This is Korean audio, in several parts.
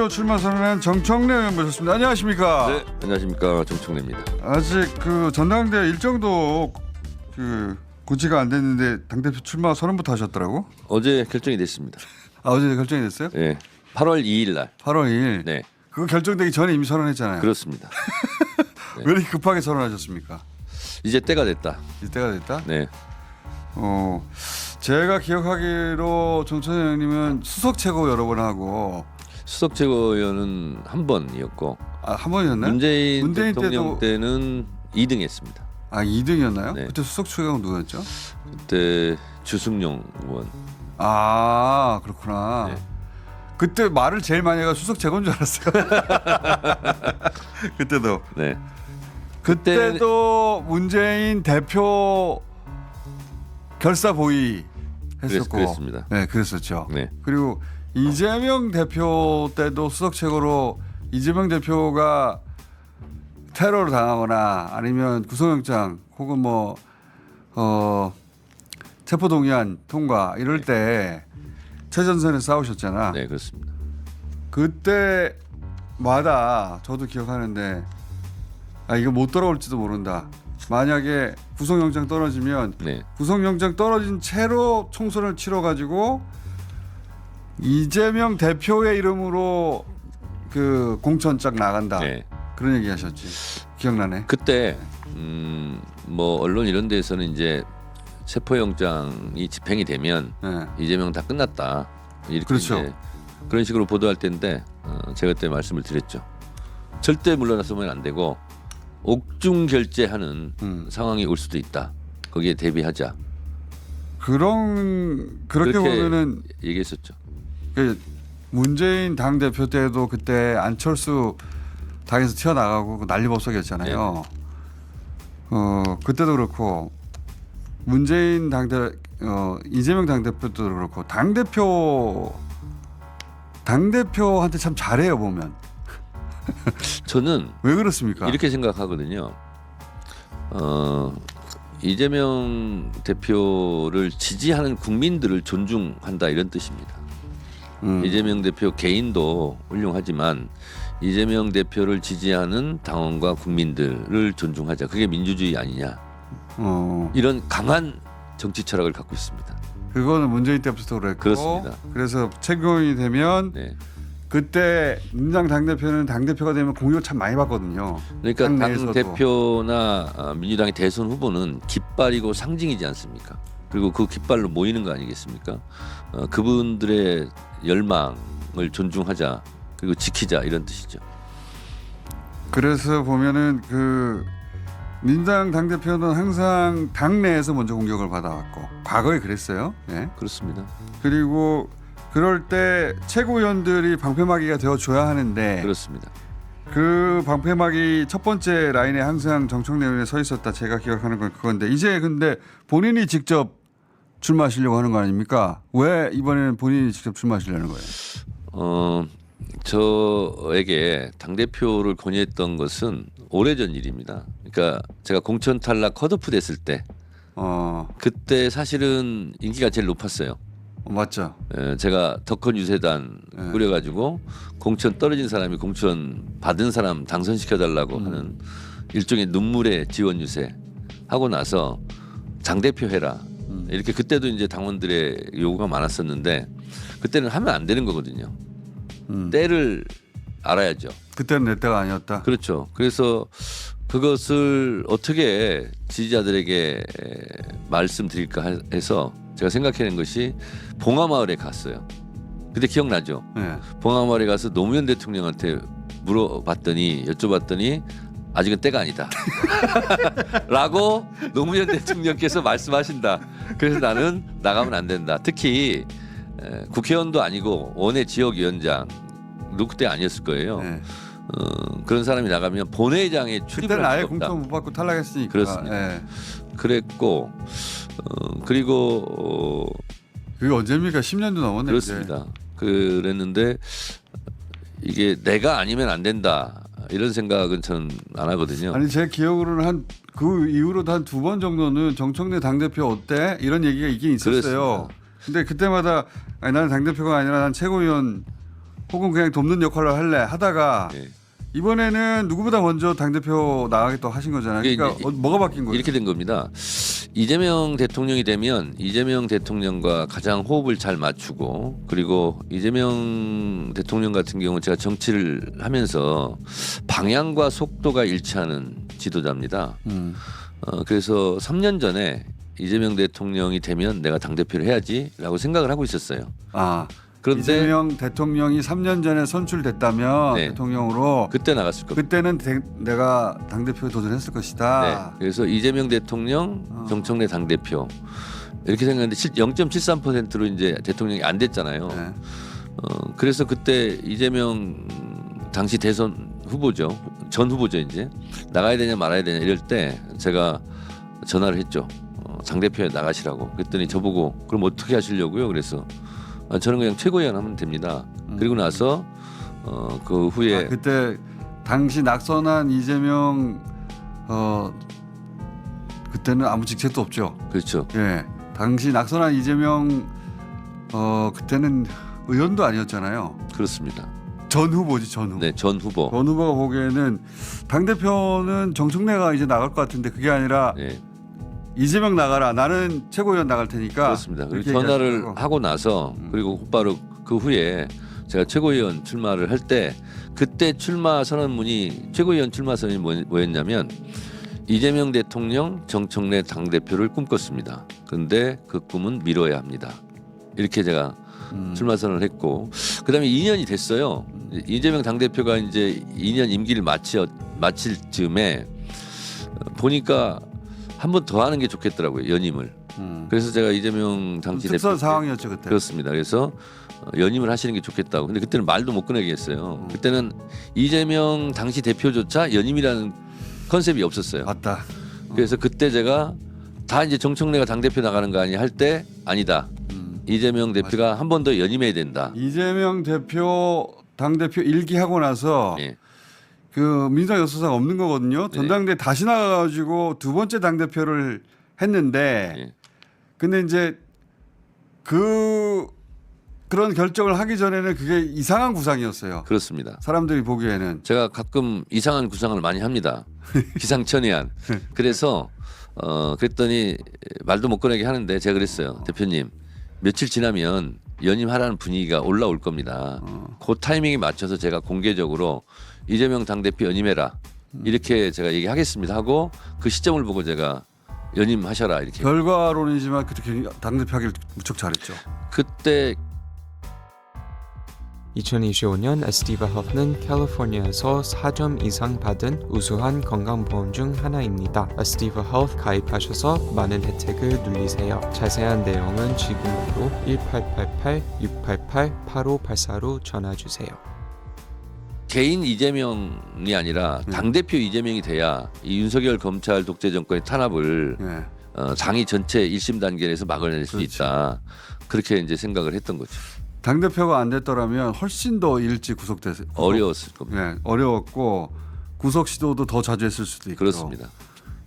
출마 선언한 정청래 의원 모셨습니다. 안녕하십니까? 네, 안녕하십니까, 정청래입니다. 아직 그 전당대 일정도 그 고지가 안 됐는데 당대표 출마 선언부터 하셨더라고? 어제 결정이 됐습니다. 아, 어제 결정이 됐어요? 네, 8월 2일 날. 8월 2일. 네, 그거 결정되기 전에 이미 선언했잖아요. 그렇습니다. 왜 이렇게 급하게 선언하셨습니까? 이제 때가 됐다. 이때가 됐다? 네, 제가 기억하기로 정청래 의원님은 수석 최고 여러 번 하고 수석 최고위원은 한 번이었고 한 번이었나요? 문재인 때도 대통령 때는 2등했습니다. 2등이었나요? 네. 그때 수석 최고가 누구였죠? 그때 주승용 의원. 아, 그렇구나. 네. 그때 말을 제일 많이 해가 수석 최고인 줄 알았어요. 그때도. 네, 그때도 문재인 대표 결사 보의 했었고. 그랬습니다. 네, 그랬었죠. 네, 그리고 이재명 대표 때도 수석 최고로 이재명 대표가 테러를 당하거나 아니면 구속영장 혹은 체포동의안 통과 이럴 때 최전선에 싸우셨잖아. 네, 그렇습니다. 그때마다 저도 기억하는데 이거 못 돌아올지도 모른다. 만약에 구속영장 떨어지면 네, 구속영장 떨어진 채로 총선을 치러가지고 이재명 대표의 이름으로 그 공천장 나간다. 네. 그런 얘기 하셨지. 기억나네. 그때 뭐 언론 이런 데에서는 이제 체포영장이 집행이 되면 네. 이재명 다 끝났다. 이렇게 그렇죠. 이제 그런 식으로 보도할 때인데 제가 그때 말씀을 드렸죠. 절대 물러나서면 안 되고 옥중 결재하는 상황이 올 수도 있다. 거기에 대비하자. 그렇게 그렇게 보면은 얘기했었죠. 그 문재인 당 대표 때도 그때 안철수 당에서 튀어나가고 난리법석이었잖아요. 그때도 그렇고 문재인 이재명 당 대표도 그렇고 당 대표한테 참 잘해요 보면. 저는 왜 그렇습니까? 이렇게 생각하거든요. 이재명 대표를 지지하는 국민들을 존중한다 이런 뜻입니다. 이재명 대표 개인도 훌륭하지만 이재명 대표를 지지하는 당원과 국민들을 존중하자. 그게 민주주의 아니냐. 이런 강한 정치 철학을 갖고 있습니다. 그거는 문재인 때부터 그랬고. 그렇습니다. 그래서 최고위원이 되면 네. 그때 민주당 당대표는 당대표가 되면 공격을 참 많이 받거든요. 그러니까 당 내에서도. 대표나 민주당의 대선 후보는 깃발이고 상징이지 않습니까? 그리고 그 깃발로 모이는 거 아니겠습니까? 그분들의 열망을 존중하자. 그리고 지키자 이런 뜻이죠. 그래서 보면은 그 민주당 당대표는 항상 당내에서 먼저 공격을 받아왔고 과거에 그랬어요. 예. 그렇습니다. 그리고 그럴 때 최고위원들이 방패막이가 되어줘야 하는데 그렇습니다. 그 방패막이 첫 번째 라인에 항상 정청래 의원이 서 있었다. 제가 기억하는 건 그건데 이제 근데 본인이 직접 출마하시려고 하는 거 아닙니까? 왜 이번에는 본인이 직접 출마하시려는 거예요? 저에게 당대표를 권유했던 것은 오래전 일입니다. 그러니까 제가 공천 탈락 컷오프 됐을 때 그때 사실은 인기가 제일 높았어요. 맞죠. 제가 덕헌 유세단 꾸려가지고 공천 떨어진 사람이 공천 받은 사람 당선시켜달라고 하는 일종의 눈물의 지원 유세 하고 나서 당대표 해라. 이렇게 그때도 이제 당원들의 요구가 많았었는데 그때는 하면 안 되는 거거든요. 때를 알아야죠. 그때는 내 때가 아니었다. 그렇죠. 그래서 그것을 어떻게 지지자들에게 말씀드릴까 해서 제가 생각해낸 것이 봉하마을에 갔어요. 그때 기억나죠? 네. 봉하마을에 가서 노무현 대통령한테 여쭤봤더니 아직은 때가 아니다. 라고 노무현 대통령께서 말씀하신다. 그래서 나는 나가면 안 된다. 특히 국회의원도 아니고 원외 지역위원장도 그때 아니었을 거예요. 네. 그런 사람이 나가면 본회의장에 출입을 그때는 할 아예 수가 없다. 공천 못 받고 탈락했으니까. 그렇습니다. 네. 그랬고 그리고 그게 언제입니까? 10년도 넘었네. 그렇습니다. 그랬는데 이게 내가 아니면 안 된다 이런 생각은 저는 안 하거든요. 아니 제 기억으로는 그 이후로도 한 두 번 정도는 정청래 당대표 어때? 이런 얘기가 있긴 있었어요. 그렇습니다. 근데 그때마다 아니, 나는 당대표가 아니라 난 최고위원 혹은 그냥 돕는 역할을 할래 하다가 예. 이번에는 누구보다 먼저 당대표 나가겠다고 하신 거잖아요. 이게 그러니까 이제 뭐가 바뀐 거예요? 이렇게 된 겁니다. 이재명 대통령이 되면 이재명 대통령과 가장 호흡을 잘 맞추고 그리고 이재명 대통령 같은 경우는 제가 정치를 하면서 방향과 속도가 일치하는 지도자입니다. 그래서 3년 전에 이재명 대통령이 되면 내가 당대표를 해야지라고 생각을 하고 있었어요. 아, 그런데 이재명 대통령이 3년 전에 선출됐다면 네. 대통령으로 그때 나갔을 겁니다. 그때는 내가 당대표에 도전했을 네. 것이다. 그래서 이재명 대통령, 정청래 당대표 이렇게 생각했는데 0.73%로 이제 대통령이 안 됐잖아요. 네. 그래서 그때 이재명 당시 대선 후보죠. 전 후보죠 이제 나가야 되냐 말아야 되냐 이럴 때 제가 전화를 했죠. 당대표에 나가시라고. 그랬더니 저보고 그럼 어떻게 하시려고요? 그래서 저는 그냥 최고위원 하면 됩니다. 그리고 나서 그 후에 그때 당시 낙선한 이재명 그때는 아무 직책도 없죠. 그렇죠. 예, 당시 낙선한 이재명 그때는 의원도 아니었잖아요. 그렇습니다. 전 후보지 전 후보. 네, 전 후보. 전 후보가 보기에는 당 대표는 정청래가 이제 나갈 것 같은데 그게 아니라 네, 이재명 나가라. 나는 최고위원 나갈 테니까. 그렇습니다. 그리고 그렇게 전화를 얘기하시더라고. 하고 나서 그리고 곧바로 그 후에 제가 최고위원 출마를 할 때 그때 출마 선언문이 최고위원 출마 선언이 뭐였냐면 이재명 대통령 정청래 당대표를 꿈꿨습니다. 그런데 그 꿈은 미뤄야 합니다. 이렇게 제가 출마 선언을 했고 그다음에 2년이 됐어요. 이재명 당대표가 이제 2년 임기를 마칠 즈음에 보니까 한 번 더 하는 게 좋겠더라고요. 연임을. 그래서 제가 이재명 당시 특선 대표 상황이었죠 그때. 그렇습니다. 그래서 연임을 하시는 게 좋겠다고. 근데 그때는 말도 못 꺼내게 했어요. 그때는 이재명 당시 대표조차 연임이라는 컨셉이 없었어요. 맞다. 그래서 그때 제가 다 이제 정청래가 당대표 나가는 거 아니야 할 때 아니다. 이재명 대표가 한 번 더 연임해야 된다. 이재명 대표 당 대표 일기하고 나서 예. 그 민주당 여소사가 없는 거거든요. 전당대 에 다시 나가가지고 두 번째 당 대표를 했는데, 예. 근데 이제 그런 결정을 하기 전에는 그게 이상한 구상이었어요. 그렇습니다. 사람들이 보기에는. 제가 가끔 이상한 구상을 많이 합니다. 기상천외한. 그래서 그랬더니 말도 못 꺼내게 하는데 제가 그랬어요. 대표님 며칠 지나면 연임하라는 분위기가 올라올 겁니다. 그 타이밍에 맞춰서 제가 공개적으로 이재명 당대표 연임해라. 이렇게 제가 얘기하겠습니다 하고 그 시점을 보고 제가 연임하셔라 이렇게. 결과론이지만 그때 당 대표 하기를 무척 잘했죠. 그때 2025년 에스티바 헬프는 캘리포니아에서 4점 이상 받은 우수한 건강보험 중 하나입니다. 에스티바 헬프 가입하셔서 많은 혜택을 누리세요. 자세한 내용은 지금으로 1888-688-8584로 전화주세요. 개인 이재명이 아니라 당대표 이재명이 돼야 이 윤석열 검찰 독재 정권의 탄압을 예. 당이 전체 1심 단계에서 막아낼 수 그렇죠. 있다. 그렇게 이제 생각을 했던 거죠. 당 대표가 안 됐더라면 훨씬 더 일찍 구속됐어요. 어려웠을 겁니다. 네, 어려웠고 구속 시도도 더 자주 했을 수도 있고. 그렇습니다.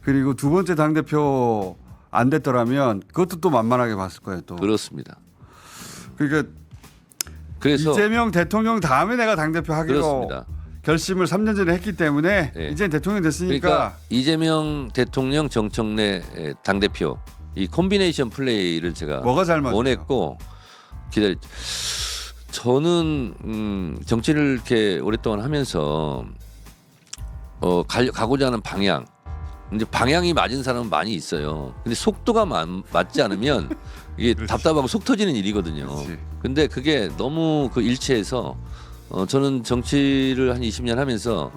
그리고 두 번째 당 대표 안 됐더라면 그것도 또 만만하게 봤을 거예요. 또. 그렇습니다. 그러니까 그래서 이재명 대통령 다음에 내가 당 대표 하기로 그렇습니다. 결심을 3년 전에 했기 때문에 네. 이제 대통령 됐으니까 그러니까 이재명 대통령 정청래 당대표 이 콤비네이션 플레이를 제가 뭐가 잘 맞아요? 원했고 저는 정치를 이렇게 오랫동안 하면서 가고자 하는 방향 이제 방향이 맞은 사람은 많이 있어요. 근데 속도가 맞지 않으면 이게 답답하고 속 터지는 일이거든요. 그렇지. 근데 그게 너무 그 일치해서 저는 정치를 한 20년 하면서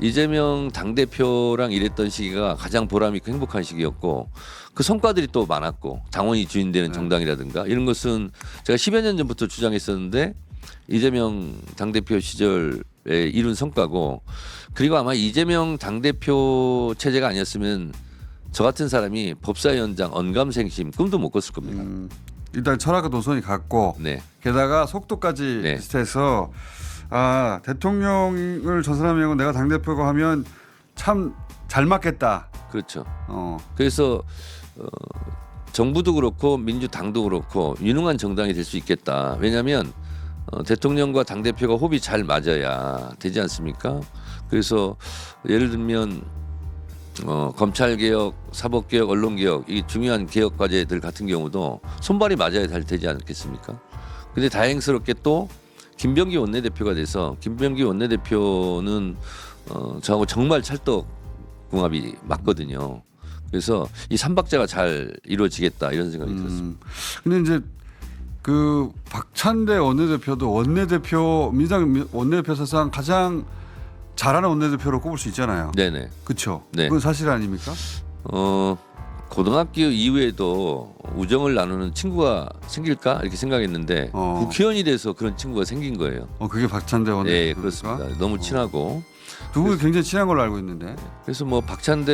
이재명 당대표랑 일했던 시기가 가장 보람 있고 행복한 시기였고 그 성과들이 또 많았고 당원이 주인되는 정당이라든가 이런 것은 제가 10여 년 전부터 주장했었는데 이재명 당대표 시절에 이룬 성과고 그리고 아마 이재명 당대표 체제가 아니었으면 저 같은 사람이 법사위원장 언감생심 꿈도 못 꿨을 겁니다. 일단 철학과 노선이 같고 네. 게다가 속도까지 네. 비슷해서 대통령을 저 사람이 하고 내가 당 대표가 하면 참 잘 맞겠다. 그렇죠. 그래서 그래서 정부도 그렇고 민주당도 그렇고 유능한 정당이 될 수 있겠다. 왜냐하면 대통령과 당 대표가 호흡이 잘 맞아야 되지 않습니까? 그래서 예를 들면 검찰 개혁, 사법 개혁, 언론 개혁 이 중요한 개혁 과제들 같은 경우도 손발이 맞아야 잘 되지 않겠습니까? 근데 다행스럽게 또 김병기 원내대표가 돼서 김병기 원내대표는 저하고 정말 찰떡궁합이 맞거든요. 그래서 이 삼박자가 잘 이루어지겠다 이런 생각이 들었습니다. 근데 이제 그 박찬대 원내대표도 원내대표 민주당 원내대표 사상 가장 잘하는 원내대표로 꼽을 수 있잖아요. 네네. 그렇죠. 네. 그건 사실 아닙니까? 고등학교 이후에도 우정을 나누는 친구가 생길까 이렇게 생각했는데 국회의원이 돼서 그런 친구가 생긴 거예요. 그게 박찬대 원내대표. 네, 그렇습니다. 너무 친하고 두 분이 굉장히 친한 걸로 알고 있는데. 그래서 뭐 박찬대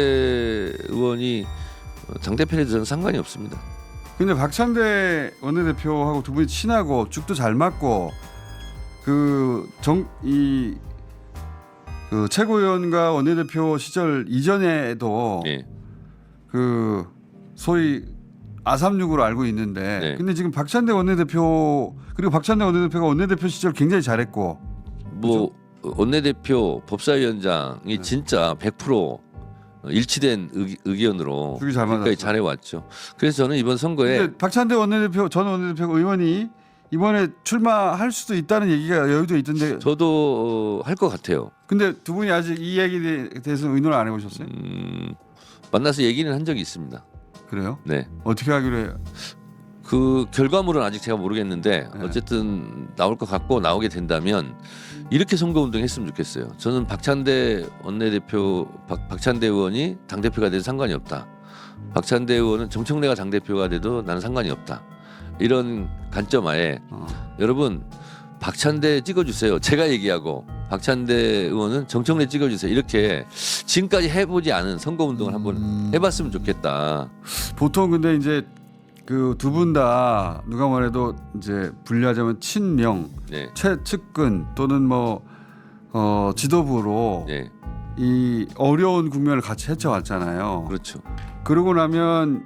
의원이 당 대표에 대해서는 상관이 없습니다. 근데 박찬대 원내대표하고 두 분이 친하고 죽도 잘 맞고 그 최고위원과 원내대표 시절 이전에도 네. 그 소위 아삼육으로 알고 있는데 네. 근데 지금 박찬대 원내대표 그리고 박찬대 원내대표가 원내대표 시절 굉장히 잘했고 뭐 원내대표 법사위원장이 진짜 100% 일치된 의견으로 그게 잘 지금까지 맞았죠. 잘해왔죠. 그래서 저는 이번 선거에 근데 박찬대 원내대표 전 원내대표 의원이 이번에 출마할 수도 있다는 얘기가 여의도에 있던데 저도 할 것 같아요. 근데 두 분이 아직 이 얘기에 대해서 의논을 안 해보셨어요? 만나서 얘기는 한 적이 있습니다. 그래요? 네. 어떻게 하기로 해요? 그 결과물은 아직 제가 모르겠는데 네. 어쨌든 나올 것 같고 나오게 된다면 이렇게 선거운동 했으면 좋겠어요. 저는 박찬대 원내대표 박찬대 의원이 당대표가 돼도 상관이 없다. 박찬대 의원은 정청래가 당대표가 돼도 나는 상관이 없다. 이런 관점 하에 여러분 박찬대 찍어주세요. 제가 얘기하고 박찬대 의원은 정청래 찍어주세요. 이렇게 지금까지 해보지 않은 선거운동을 한번 해봤으면 좋겠다. 보통 근데 이제 그 두 분 다 누가 뭐래도 이제 분류하자면 친명, 네. 최측근 또는 뭐 지도부로 네. 이 어려운 국면을 같이 헤쳐왔잖아요. 그렇죠. 그러고 나면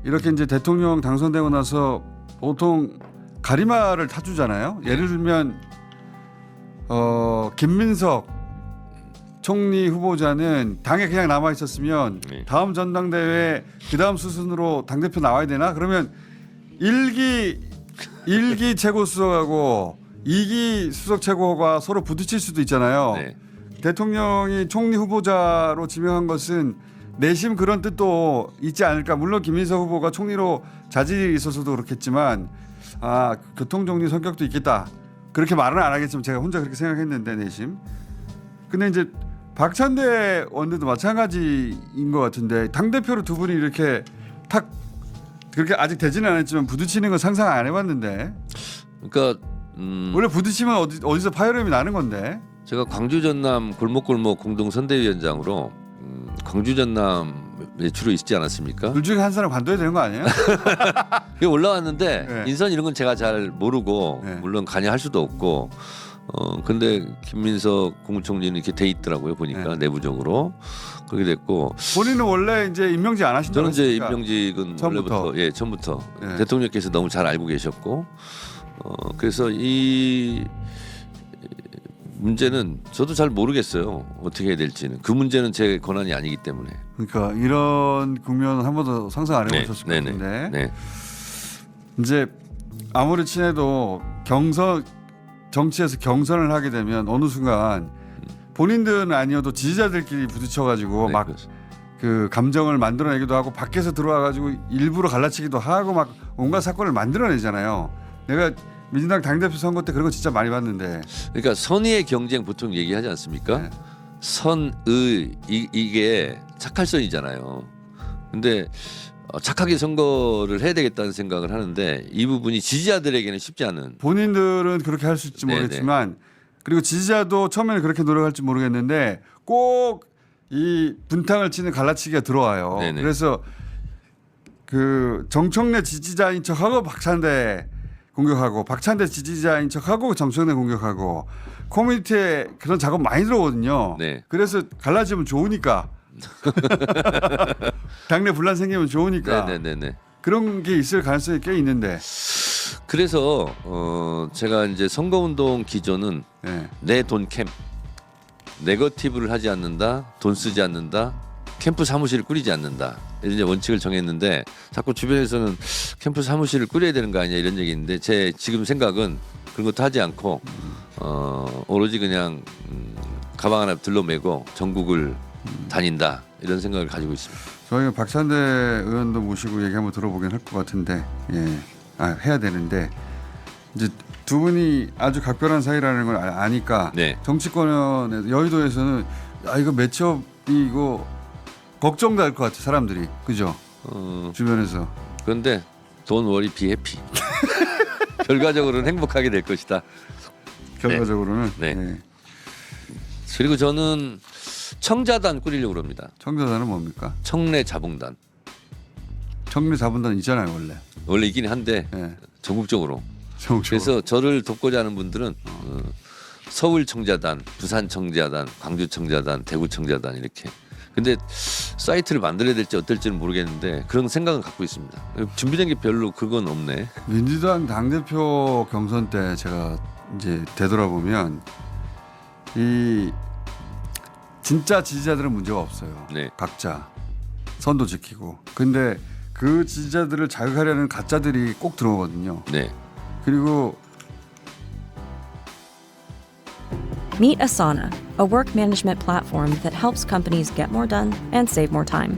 이렇게 이제 대통령 당선되고 나서 보통 가리마를 타주잖아요. 예를 들면 김민석 총리 후보자는 당에 그냥 남아 있었으면 네. 다음 전당대회 그 다음 수순으로 당 대표 나와야 되나? 그러면 1기 최고 수석하고 2기 수석 최고가 서로 부딪힐 수도 있잖아요. 네. 대통령이 총리 후보자로 지명한 것은 내심 그런 뜻도 있지 않을까. 물론 김민석 후보가 총리로 자질이 있어서도 그렇겠지만 교통정리 성격도 있겠다. 그렇게 말은 안 하겠지만 제가 혼자 그렇게 생각했는데 내심. 근데 이제 박찬대 원내도 마찬가지인 것 같은데 당대표로 두 분이 이렇게 탁 그렇게 아직 되지는 않았지만 부딪히는 건 상상 안 해봤는데 그러니까 원래 부딪히면 어디서 파열음이 나는 건데 제가 광주 전남 골목골목 공동 선대위원장으로 광주 전남에 주로 있지 않았습니까? 둘 중에 한 사람 관둬야 되는 거 아니에요? 그게 올라왔는데 네. 인선 이런 건 제가 잘 모르고 네. 물론 관여할 수도 없고 근데 김민석 국무총리는 이렇게 돼 있더라고요 보니까 네. 내부적으로 그렇게 됐고 본인은 원래 이제 임명직 안 하신다고 저는 이제 했으니까. 임명직은 처음부터. 원래부터 처음부터 네. 대통령께서 너무 잘 알고 계셨고 그래서 이 문제는 저도 잘 모르겠어요 어떻게 해야 될지는 그 문제는 제 권한이 아니기 때문에 그러니까 이런 국면은 한 번도 상상 안 네, 해보셨을 것 네네. 같은데 네. 이제 아무리 친해도 정치에서 경선을 하게 되면 어느 순간 본인들은 아니어도 지지자들끼리 부딪혀가지고 네, 막 그렇습니다. 그 감정을 만들어내기도 하고 밖에서 들어와가지고 일부러 갈라치기도 하고 막 온갖 사건을 만들어내잖아요. 내가 민주당 당대표 선거 때 그런 거 진짜 많이 봤는데. 그러니까 선의의 경쟁 보통 얘기하지 않습니까? 네. 선의 이게 착할선이잖아요. 근데 착하게 선거를 해야 되겠다는 생각을 하는데 이 부분이 지지자들에게는 쉽지 않은. 본인들은 그렇게 할 수 있을지 모르겠지만 그리고 지지자도 처음에는 그렇게 노력할지 모르겠는데 꼭 이 분탕을 치는 갈라치기가 들어와요. 네네. 그래서 그 정청래 지지자인 척하고 박찬대 공격하고 박찬대 지지자인 척하고 정청래 공격하고 커뮤니티에 그런 작업 많이 들어오거든요. 네. 그래서 갈라지면 좋으니까 당내 분란 생기면 좋으니까 네네네네. 그런 게 있을 가능성이 꽤 있는데 그래서 제가 이제 선거운동 기조는 예. 내 돈 캠, 네거티브를 하지 않는다, 돈 쓰지 않는다, 캠프 사무실을 꾸리지 않는다 이런 이제 원칙을 정했는데 자꾸 주변에서는 캠프 사무실을 꾸려야 되는 거 아니냐 이런 얘기 있는데 제 지금 생각은 그런 것도 하지 않고 오로지 그냥 가방 하나 들러매고 전국을 다닌다 이런 생각을 가지고 있습니다. 저희가 박찬대 의원도 모시고 얘기 한번 들어보긴 할 것 같은데 해야 되는데 이제 두 분이 아주 각별한 사이라는 걸 아니까 네. 정치권에 여의도에서는 이거 매치업이 이거 걱정될 것 같아 사람들이 그죠? 주변에서 그런데 돈 워리 비 해피. 결과적으로는 행복하게 될 것이다. 결과적으로는 네. 그리고 저는 청자단 꾸리려고 합니다. 청자단은 뭡니까? 청래 자봉단. 청래 자본단 있잖아요 원래 있긴 한데 예. 전국적으로. 전국적으로. 그래서 저를 돕고자 하는 분들은 서울 청자단, 부산 청자단, 광주 청자단, 대구 청자단 이렇게. 근데 사이트를 만들어야 될지 어떨지는 모르겠는데 그런 생각은 갖고 있습니다. 준비된 게 별로 그건 없네. 민주당 당대표 경선 때 제가 이제 되돌아보면 이 진짜 지지자들은 문제가 없어요. 네. 각자 선도 지키고. 근데 그 지지자들을 자극하려는 가짜들이 꼭 들어오거든요. 네. 그리고 Meet Asana, a work management platform that helps companies get more done and save more time.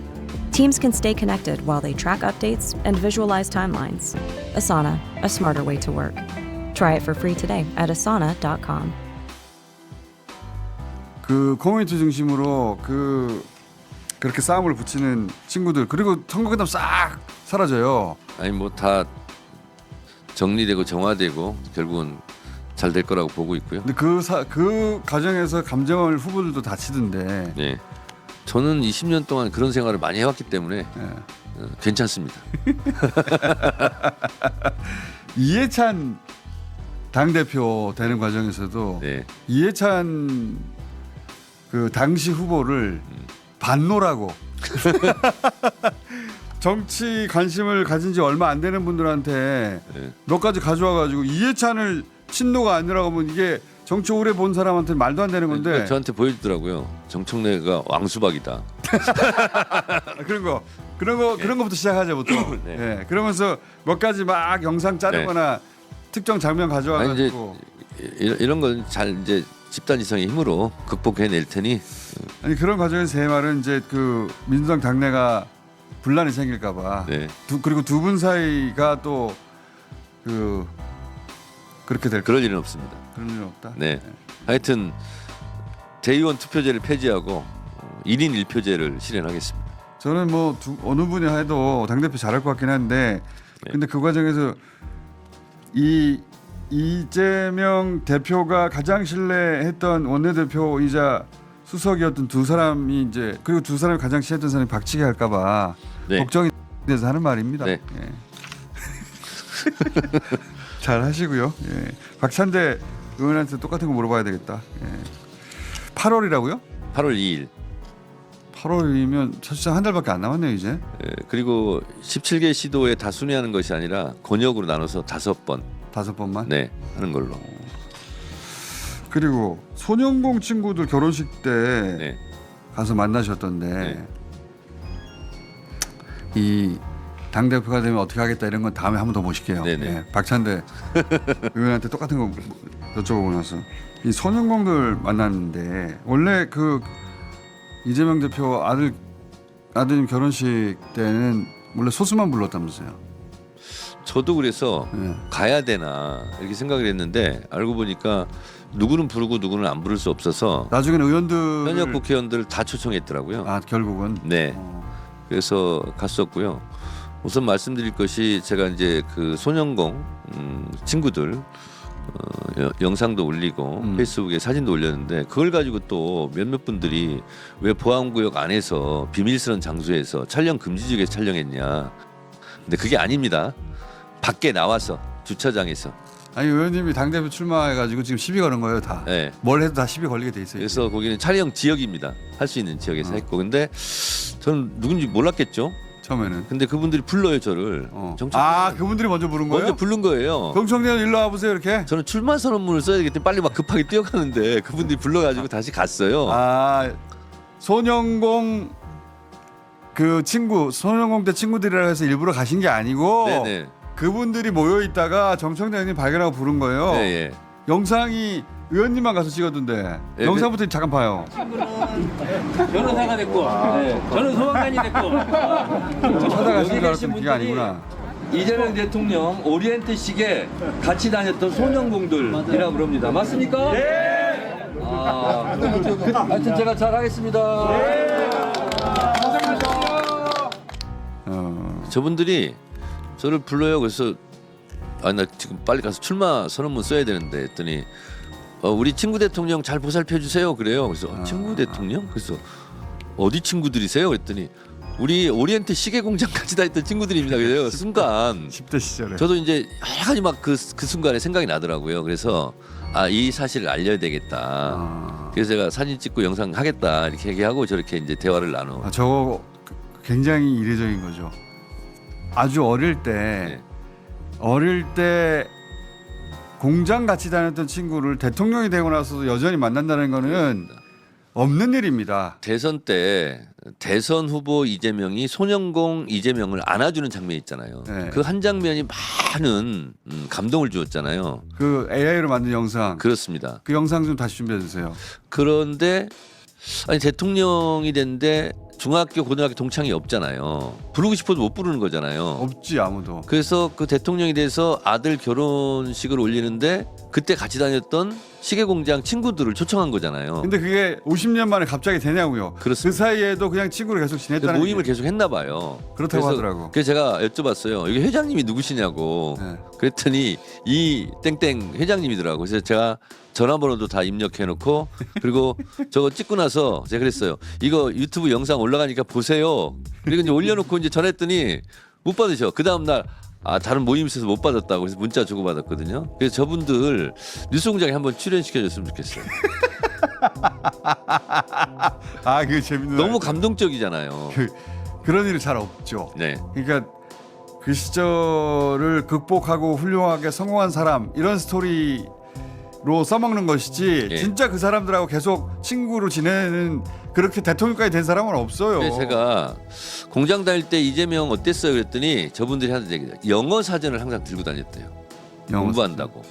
Teams can stay connected while they track updates and visualize timelines. Asana, a smarter way to work. Try it for free today at asana.com. 그 커뮤니티 중심으로 그렇게 싸움을 붙이는 친구들 그리고 선거 끝나면 싹 사라져요. 아니 뭐 다 정리되고 정화되고 결국은 잘 될 거라고 보고 있고요. 근데 그 과정에서 감정을 후보들도 다치던데. 네. 저는 20년 동안 그런 생활을 많이 해왔기 때문에 괜찮습니다. 이해찬 당대표 되는 과정에서도 네. 이해찬 그 당시 후보를 반노라고 정치 관심을 가진 지 얼마 안 되는 분들한테 네. 몇 가지 가져와 가지고 이해찬을 친노가 아니라고 하면 이게 정치 오래 본 사람한테 말도 안 되는 건데 그러니까 저한테 보여주더라고요. 정청래가 왕수박이다. 그런 거부터 시작하자 보통. 네. 예, 그러면서 몇 가지 막 영상 자르거나 특정 장면 가져와 아니, 이제 가지고 이런 건 잘 이제 집단 지성의 힘으로 극복해낼 테니. 아니 그런 과정에서 제 말은 이제 그 민주당 당내가 분란이 생길까봐. 네. 그리고 두 분 사이가 또 그렇게 될까? 그럴 일은 없습니다. 그런 일은 없다. 네. 하여튼 대의원 투표제를 폐지하고 1인 1표제를 실현하겠습니다. 저는 뭐 어느 분이 해도 당대표 잘할 것 같긴 한데 네. 근데 그 과정에서 이재명 대표가 가장 신뢰했던 원내대표이자 수석이었던 두 사람이 이제 그리고 두 사람이 가장 신뢰했던 사람이 박치기 할까봐 네. 걱정이 돼서 하는 말입니다. 네. 예. 잘 하시고요. 예. 박찬대 의원한테 똑같은 거 물어봐야 되겠다. 예. 8월이라고요? 8월 2일. 8월이면 사실상 한 달밖에 안 남았네요 이제. 그리고 17개 시도에 다 순회하는 것이 아니라 권역으로 나눠서 5번 5번만. 네, 하는 걸로. 그리고 소년공 친구들 결혼식 때 네. 가서 만나셨던데 네. 이 당대표가 되면 어떻게 하겠다 이런 건 다음에 한 번 더 모실게요. 네네. 예, 박찬대 의원한테 똑같은 거 여쭤보고 나서 이 소년공들 만났는데 원래 그 이재명 대표 아드님 결혼식 때는 원래 소수만 불렀다면서요. 저도 그래서 예. 가야 되나 이렇게 생각을 했는데 알고 보니까 누구는 부르고 누구는 안 부를 수 없어서 나중에는 의원들 현역 국회의원들을 다 초청했더라고요. 결국은 네. 그래서 갔었고요. 우선 말씀드릴 것이 제가 이제 그 소년공 친구들 영상도 올리고 페이스북에 사진도 올렸는데 그걸 가지고 또 몇몇 분들이 왜 보안구역 안에서 비밀스러운 장소에서 촬영 금지지역에서 촬영했냐. 근데 그게 아닙니다. 밖에 나와서 주차장에서. 아니 의원님이 당대표 출마해가지고 지금 시비 거는 거예요 다. 네. 뭘 해도 다 시비 걸리게 돼 있어요. 그래서 거기는 촬영 지역입니다. 할 수 있는 지역에서 했고 근데 저는 누군지 몰랐겠죠. 처음에는. 근데 그분들이 불러요 저를. 그분들이 먼저 부른 거예요? 먼저 부른 거예요. 정청래 일로 와보세요 이렇게. 저는 출마 선언문을 써야 되기 때문에 빨리 막 급하게 뛰어가는데 그분들이 불러가지고 다시 갔어요. 손영공 그 친구 손영공 때 친구들이라 해서 일부러 가신 게 아니고 네네. 그분들이 모여 있다가 정청래 의원님 발견하고 부른 거예요. 네, 영상이 의원님만 가서 찍었던데 네, 영상부터 잠깐 봐요. 변호사가 됐고, 저는 소방관이 됐고. 찾아가신 줄 여기 계신 알았더니 그게 아니구나. 이재명 대통령 오리엔트식에 같이 다녔던 소년공들이라고 부릅니다. 맞습니까? 네. 하여튼 제가 잘하겠습니다. 저분들이 저를 불러요. 그래서 나 지금 빨리 가서 출마 선언문 써야 되는데 했더니 우리 친구 대통령 잘 보살펴 주세요. 그래요. 그래서 친구 대통령? 그래서 어디 친구들이세요? 그랬더니 우리 오리엔트 시계 공장까지 다 있던 친구들입니다. 그래요. 순간 10대 시절에. 저도 이제 여러 가지 막 그 순간에 생각이 나더라고요. 그래서 이 사실을 알려야 되겠다. 그래서 제가 사진 찍고 영상 하겠다 이렇게 얘기하고 저렇게 이제 대화를 나누. 저거 굉장히 이례적인 거죠. 아주 어릴 때 공장 같이 다녔던 친구를 대통령이 되고 나서도 여전히 만난다는 거는 없는 일입니다. 대선 때 대선 후보 이재명이 손영공 이재명을 안아주는 장면이 있잖아요. 네. 그 한 장면이 많은 감동을 주었잖아요. 그 AI로 만든 영상. 그렇습니다. 그 영상 좀 다시 준비해 주세요. 그런데 아니 대통령이 됐는데 중학교 고등학교 동창이 없잖아요. 부르고 싶어도 못 부르는 거잖아요. 없지 아무도. 그래서 그 대통령이 돼서 아들 결혼식을 올리는데 그때 같이 다녔던 시계공장 친구들을 초청한 거잖아요. 근데 그게 50년 만에 갑자기 되냐고요. 그렇습니다. 그 사이에도 그냥 친구를 계속 지냈다는 모임을 얘기예요. 계속 했나 봐요. 그렇다고 하더라고. 그래서 제가 여쭤봤어요. 이게 회장님이 누구시냐고. 네. 그랬더니 이 땡땡 회장님이더라고. 그래서 제가 전화번호도 다 입력해놓고 그리고 저거 찍고 나서 제가 그랬어요. 이거 유튜브 영상 올라가니까 보세요. 그리고 이제 올려놓고 이제 전했더니 못 받으셔. 그 다음 날 다른 모임 있어서 못 받았다고 그래서 문자 주고 받았거든요. 그래서 저분들 뉴스공장에 한번 출연시켜줬으면 좋겠어요. 그게 재밌는. 너무 감동적이잖아요. 그런 일이 잘 없죠. 네. 그러니까 그 시절을 극복하고 훌륭하게 성공한 사람 이런 스토리로 써먹는 것이지 예. 진짜 그 사람들하고 계속 친구로 지내는 그렇게 대통령까지 된 사람은 없어요. 근데 제가 공장 다닐 때 이재명 어땠어요? 그랬더니 저분들이 하는 얘기가 영어 사전을 항상 들고 다녔대요. 영어 공부한다고.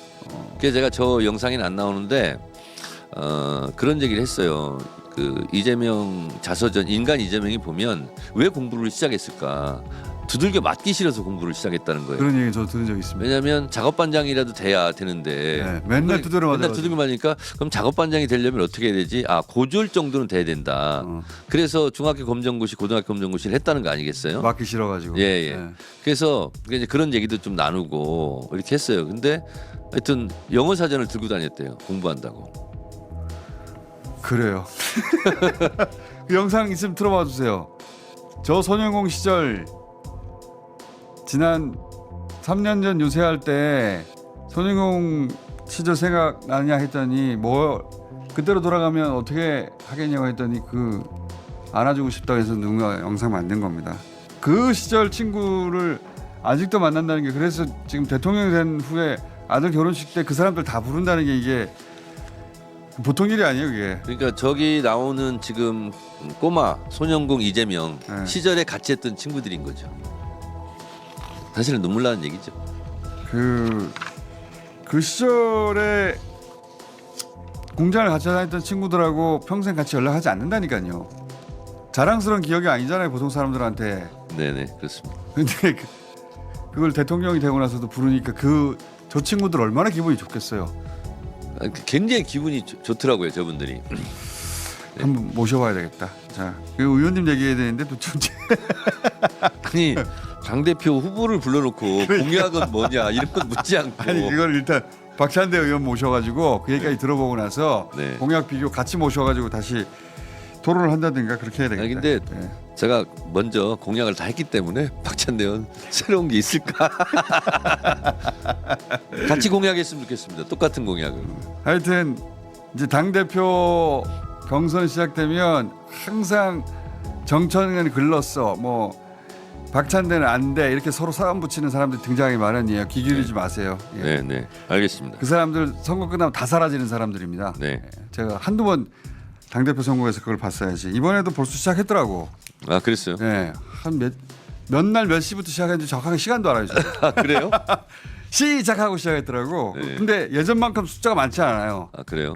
그래서 제가 저 영상에는 안 나오는데 그런 얘기를 했어요. 그 이재명 자서전 인간 이재명이 보면 왜 공부를 시작했을까? 두들겨 맞기 싫어서 공부를 시작했다는 거예요. 그런 얘기 저도 들은 적 있습니다. 왜냐하면 작업반장이라도 돼야 되는데 네, 맨날 두드려 맞아. 맨날 두들겨 맞으니까 그럼 작업반장이 되려면 어떻게 해야 되지? 고졸 정도는 돼야 된다. 그래서 중학교 검정고시, 고등학교 검정고시를 했다는 거 아니겠어요? 맞기 싫어가지고. 예. 네. 그래서 이제 그런 얘기도 좀 나누고 이렇게 했어요. 근데 하여튼 영어 사전을 들고 다녔대요. 공부한다고. 그래요. 그 영상 있으면 틀어봐 주세요. 저 손영공 시절 지난 3년 전 유세할 때 손영공 시절 생각나냐 했더니 뭐 그때로 돌아가면 어떻게 하겠냐고 했더니 그 안아주고 싶다고 해서 누군가 영상 만든 겁니다. 그 시절 친구를 아직도 만난다는 게 그래서 지금 대통령이 된 후에 아들 결혼식 때 그 사람들 다 부른다는 게 이게 보통 일이 아니에요 그게. 그러니까 저기 나오는 지금 꼬마 손영공 이재명 네. 시절에 같이 했던 친구들인 거죠. 사실은 눈물 나는 얘기죠. 그 시절에 공장을 같이 다녔던 친구들하고 평생 같이 연락하지 않는다니까요. 자랑스러운 기억이 아니잖아요 보통 사람들한테. 네네 그렇습니다. 근데 그걸 대통령이 되고 나서도 부르니까 저 친구들 얼마나 기분이 좋겠어요. 굉장히 기분이 좋더라고요 저분들이. 한번 모셔봐야 되겠다. 자, 그 의원님 얘기해야 되는데 또 좀. 아니 당 대표 후보를 불러놓고 공약은 뭐냐 이런 건 묻지 않고. 아니 이걸 일단 박찬대 의원 모셔가지고 그 얘기까지 들어보고 나서 네. 공약 비교 같이 모셔가지고 다시 토론을 한다든가 그렇게 해야 되겠다. 아니, 근데 네. 제가 먼저 공약을 다 했기 때문에 박찬대 의원 새로운 게 있을까? 같이 공약했으면 좋겠습니다. 똑같은 공약을. 하여튼 이제 당 대표 경선 시작되면 항상 정청래 글렀어, 뭐 박찬대는 안 돼 이렇게 서로 싸움 붙이는 사람들이 등장하기 마련이에요. 귀 기울이지 마세요. 예. 네, 네, 알겠습니다. 그 사람들 선거 끝나면 다 사라지는 사람들입니다. 네. 예. 제가 한두 번 당대표 선거에서 그걸 봤어야지. 이번에도 벌써 시작했더라고. 아, 그랬어요? 예. 한 몇 날 몇 시부터 시작했는지 정확하게 시간도 알아요. 아, 그래요? 시작하고 시작했더라고. 네. 근데 예전만큼 숫자가 많지 않아요. 아, 그래요?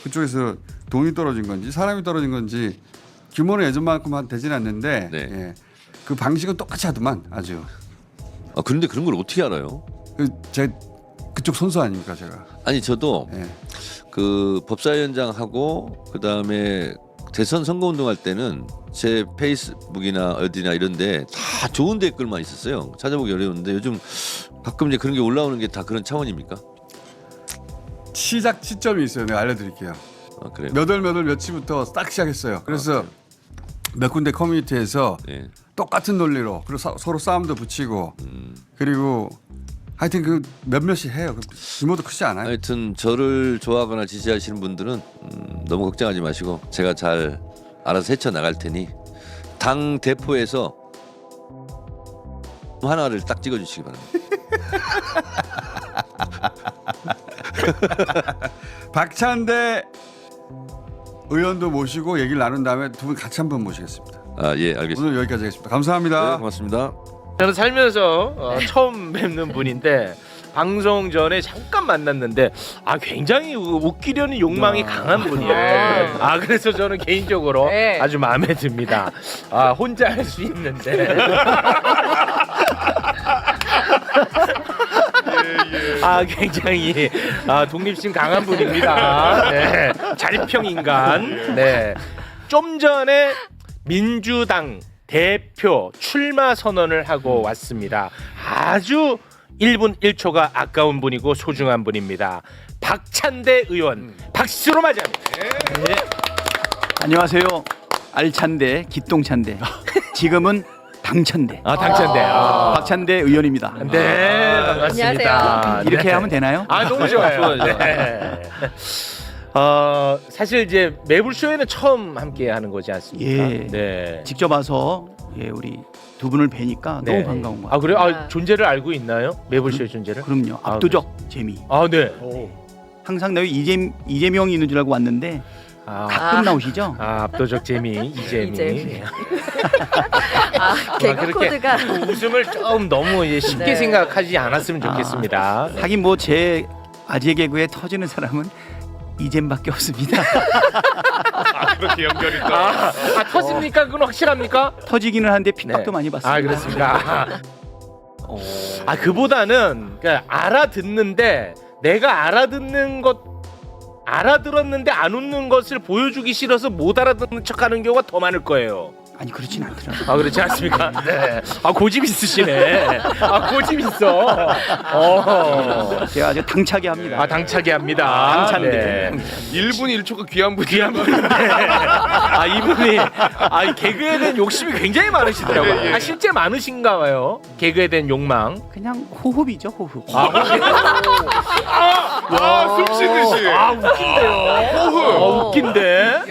그쪽에서 돈이 떨어진 건지 사람이 떨어진 건지 규모는 예전만큼 되지는 않는데 네. 예. 그 방식은 똑같이 하더만 아주. 아, 그런데 그런 걸 어떻게 알아요? 제 그쪽 선수 아닙니까 제가. 아니, 저도 예. 그 법사위원장하고 그다음에 대선 선거운동할 때는 제 페이스북이나 어디나 이런데 다 좋은 댓글만 있었어요. 찾아보기 어려운데 요즘 가끔 이제 그런 게 올라오는 게 다 그런 차원입니까? 시작 시점이 있어요. 내가 알려드릴게요. 아, 그래요? 몇 월 며칠부터 딱 시작했어요. 그래서 몇 군데 커뮤니티에서 네. 똑같은 논리로 그리고 서로 싸움도 붙이고 그리고 하여튼 그 몇몇이 해요. 규모도 크지 않아요. 하여튼 저를 좋아하거나 지지하시는 분들은 너무 걱정하지 마시고 제가 잘 알아서 헤쳐나갈 테니 당 대표에서 하나를 딱 찍어주시기 바랍니다. 박찬대 의원도 모시고 얘기를 나눈 다음에 두 분 같이 한번 모시겠습니다. 아, 예, 알겠습니다. 오늘 여기까지 하겠습니다. 감사합니다. 네, 고맙습니다. 저는 살면서 처음 뵙는 분인데 방송 전에 잠깐 만났는데 굉장히 웃기려는 욕망이 강한 분이에요. 그래서 저는 개인적으로 아주 마음에 듭니다. 혼자 할 수 있는데. 굉장히 독립심 강한 분입니다. 네. 자립형 인간. 네. 좀 전에 민주당 대표 출마 선언을 하고 왔습니다. 아주 1분 1초가 아까운 분이고 소중한 분입니다. 박찬대 의원 박수로 맞이합니다. 네. 안녕하세요. 알찬대, 기똥찬대. 지금은 당찬대. 당찬대. 박찬대 의원입니다. 네, 반갑습니다. 이렇게 네. 하면 되나요? 너무 좋아요. 네. 사실 이제 매불쇼에는 처음 함께 하는 거지 않습니까? 예. 네. 직접 와서 우리 두 분을 뵈니까 네. 너무 반가운 것 같아요. 그래요? 존재를 알고 있나요? 매불쇼의 존재를? 그럼요. 압도적 재미. 네. 항상 내가 이재명이 있는 줄 알고 왔는데 가끔 나오시죠? 압도적 재미 이재미. 개그 그렇게 코드가 웃음을 좀 너무 쉽게 네. 생각하지 않았으면 좋겠습니다. 하긴 뭐 제 아재 개그에 터지는 사람은 이잼밖에 없습니다. 그렇게 연결이 또. 터집니까? 그건 확실합니까? 터지기는 하는데 핍박도 네. 많이 받습니다. 그렇습니까? 그보다는 그러니까 알아듣는데 내가 알아들었는데 안 웃는 것을 보여주기 싫어서 못 알아듣는 척하는 경우가 더 많을 거예요. 아니 그렇진 않더라고요. 그렇지 않습니까? 네. 고집 있으시네. 고집 있어. 제가 아주 당차게 합니다. 당차게 합니다. 당찬데. 1분 1초가 귀한 분인데. 이분이 개그에 대한 욕심이 굉장히 많으시더라고요. 실제 많으신가 봐요. 개그에 대한 욕망. 그냥 호흡이죠, 호흡. 숨 쉬듯이. 웃긴데요. 호흡. 웃긴데.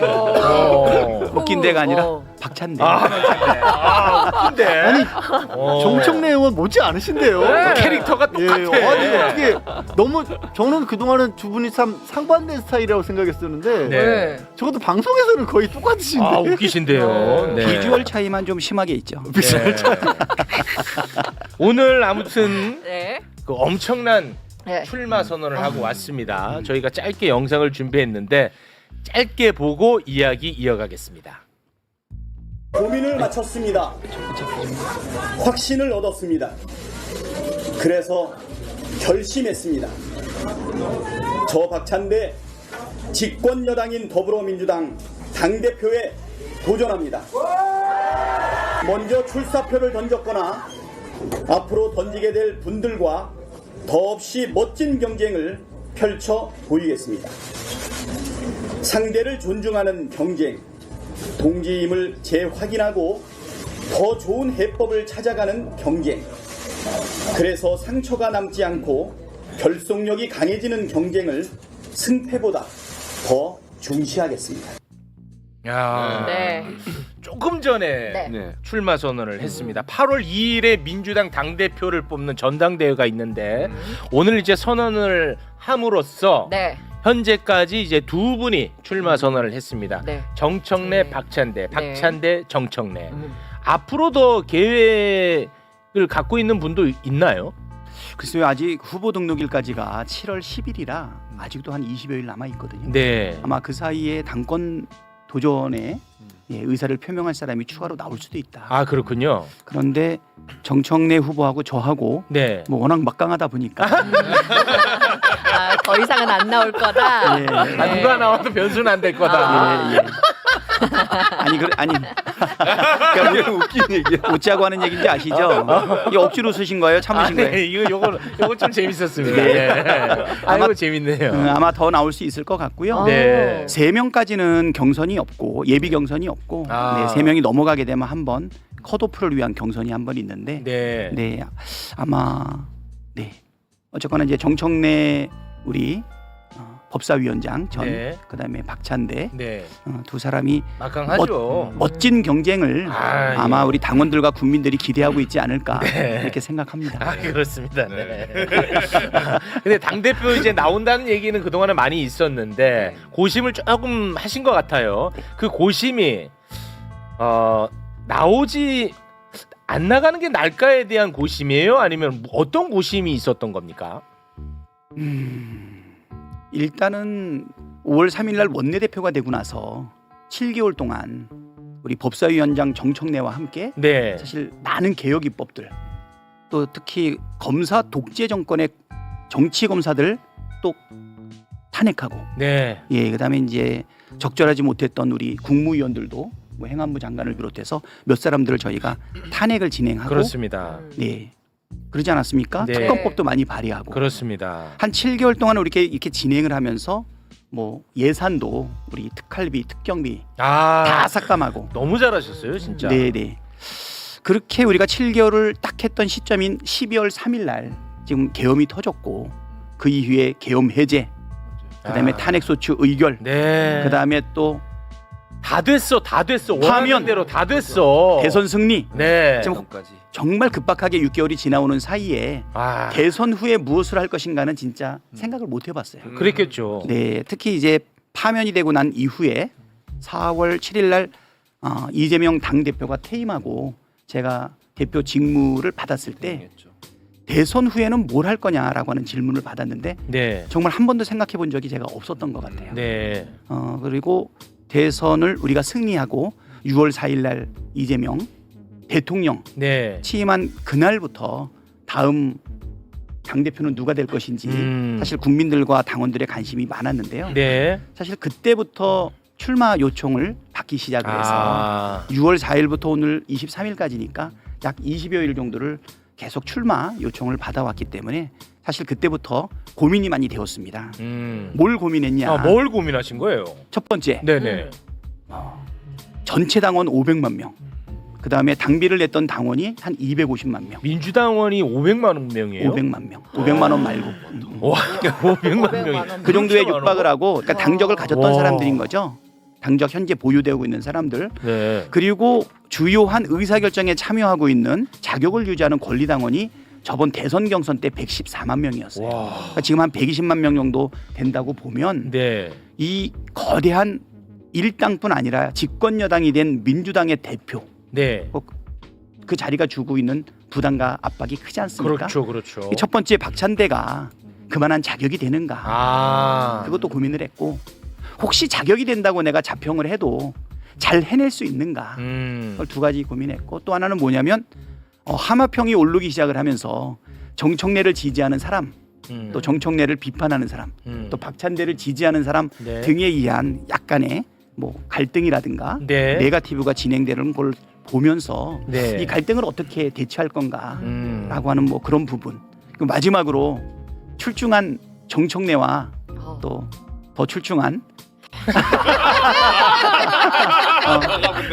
웃긴 데가 아니라 박찬대. 웃긴데. 아니 정청래 의원 못지 않으신데요. 캐릭터가 똑같아. 아니 어떻게 너무 저는 그동안은 두 분이 참 상반된 스타일이라고 생각했었는데 네. 적어도 방송에서는 거의 똑같으신데. 웃기신데요. 네. 비주얼 차이만 좀 심하게 있죠. 네. 오늘 아무튼 네. 그 엄청난 네. 출마 선언을 하고 왔습니다. 저희가 짧게 영상을 준비했는데 짧게 보고 이야기 이어가겠습니다. 고민을 마쳤습니다. 확신을 얻었습니다. 그래서 결심했습니다. 저 박찬대 집권 여당인 더불어민주당 당대표에 도전합니다. 먼저 출사표를 던졌거나 앞으로 던지게 될 분들과 더없이 멋진 경쟁을 펼쳐 보이겠습니다. 상대를 존중하는 경쟁, 동지임을 재확인하고 더 좋은 해법을 찾아가는 경쟁. 그래서 상처가 남지 않고 결속력이 강해지는 경쟁을 승패보다 더 중시하겠습니다. 야. 네. 조금 전에 네. 출마 선언을 했습니다. 8월 2일에 민주당 당대표를 뽑는 전당대회가 있는데 오늘 이제 선언을 함으로써 네. 현재까지 이제 두 분이 출마 선언을 했습니다. 네. 정청래, 네. 박찬대, 네. 박찬대, 정청래. 앞으로 더 계획을 갖고 있는 분도 있나요? 글쎄요, 아직 후보 등록일까지가 7월 10일이라 아직도 한 20여일 남아 있거든요. 네. 아마 그 사이에 당권 도전에 의사를 표명할 사람이 추가로 나올 수도 있다. 아 그렇군요. 그런데 정청래 후보하고 저하고 네. 뭐 워낙 막강하다 보니까 아, 더 이상은 안 나올 거다. 예. 아, 누가 나와도 변수는 안 될 거다. 예, 예. 아니 그러니까 웃긴 얘기야. 웃자고 하는 얘기인지 아시죠? 이게 억지로 쓰신 거예요? 참으신 거예요? 네, 요거 좀 재밌었습니다. 네. 네. 아이고 재밌네요. 아마 더 나올 수 있을 것 같고요. 네. 3명까지는 경선이 없고 예비 경선이 없고 아. 네, 3명이 넘어가게 되면 한번 컷오프를 위한 경선이 한 번 있는데 네. 네, 아마 네 어쨌거나 이제 정청래 우리 법사위원장 전 네. 그다음에 박찬대 네. 두 사람이 막강하죠. 멋진 경쟁을 아, 아마 예. 우리 당원들과 국민들이 기대하고 있지 않을까 네. 이렇게 생각합니다. 아 그렇습니다. 네. 근데 당 대표 이제 나온다는 얘기는 그 동안에 많이 있었는데 고심을 조금 하신 것 같아요. 그 고심이 나오지 안 나가는 게 나을까에 대한 고심이에요? 아니면 어떤 고심이 있었던 겁니까? 일단은 5월 3일 날 원내대표가 되고 나서 7개월 동안 우리 법사위원장 정청래와 함께 네. 사실 많은 개혁 입법들 또 특히 검사 독재 정권의 정치 검사들 또 탄핵하고 네. 예 그다음에 이제 적절하지 못했던 우리 국무위원들도 뭐 행안부 장관을 비롯해서 몇 사람들을 저희가 탄핵을 진행하고 그렇습니다. 네 그러지 않았습니까? 네. 특검법도 많이 발의하고 그렇습니다. 한 7개월 동안 이렇게 진행을 하면서 뭐 예산도 우리 특활비, 특경비 다 삭감하고 너무 잘하셨어요, 진짜. 네네. 그렇게 우리가 7개월을 딱 했던 시점인 12월 3일 날 지금 계엄이 터졌고 그 이후에 계엄 해제, 그다음에 탄핵소추 의결, 네. 그다음에 또 다 됐어. 원하는 파면, 대로 다 됐어. 대선 승리. 네. 지금 정말 급박하게 6개월이 지나오는 사이에 대선 후에 무엇을 할 것인가는 진짜 생각을 못 해봤어요. 그랬겠죠. 네, 특히 이제 파면이 되고 난 이후에 4월 7일 날 이재명 당 대표가 퇴임하고 제가 대표 직무를 받았을 때 대선 후에는 뭘 할 거냐라고 하는 질문을 받았는데 네. 정말 한 번도 생각해 본 적이 제가 없었던 것 같아요. 네. 그리고 대선을 우리가 승리하고 6월 4일 날 이재명 대통령 네. 취임한 그날부터 다음 당대표는 누가 될 것인지 사실 국민들과 당원들의 관심이 많았는데요. 네. 사실 그때부터 출마 요청을 받기 시작을 해서 6월 4일부터 오늘 23일까지니까 약 20여일 정도를 계속 출마 요청을 받아왔기 때문에 사실 그때부터 고민이 많이 되었습니다. 뭘 고민했냐? 뭘 고민하신 거예요? 첫 번째, 네네. 전체 당원 500만 명. 그 다음에 당비를 냈던 당원이 한 250만 명. 민주당원이 500만 명이에요? 500만 명. 500만 원 말고. 와, 500만 명이. 그 정도의 육박을 하고 그러니까 당적을 가졌던 와. 사람들인 거죠. 당적 현재 보유되고 있는 사람들. 네. 그리고 주요한 의사결정에 참여하고 있는 자격을 유지하는 권리당원이 저번 대선 경선 때 114만 명이었어요. 그러니까 지금 한 120만 명 정도 된다고 보면 네. 이 거대한 일당뿐 아니라 집권 여당이 된 민주당의 대표 네. 그 자리가 주고 있는 부담과 압박이 크지 않습니까? 그렇죠. 첫 번째 박찬대가 그만한 자격이 되는가 그것도 고민을 했고 혹시 자격이 된다고 내가 자평을 해도 잘 해낼 수 있는가 그걸 두 가지 고민했고 또 하나는 뭐냐면 하마평이 오르기 시작을 하면서 정청래를 지지하는 사람 또 정청래를 비판하는 사람 또 박찬대를 지지하는 사람 네. 등에 의한 약간의 뭐 갈등이라든가 네. 네거티브가 진행되는 걸 보면서 네. 이 갈등을 어떻게 대처할 건가라고 하는 뭐 그런 부분. 그리고 마지막으로 출중한 정청래와 또 더 출중한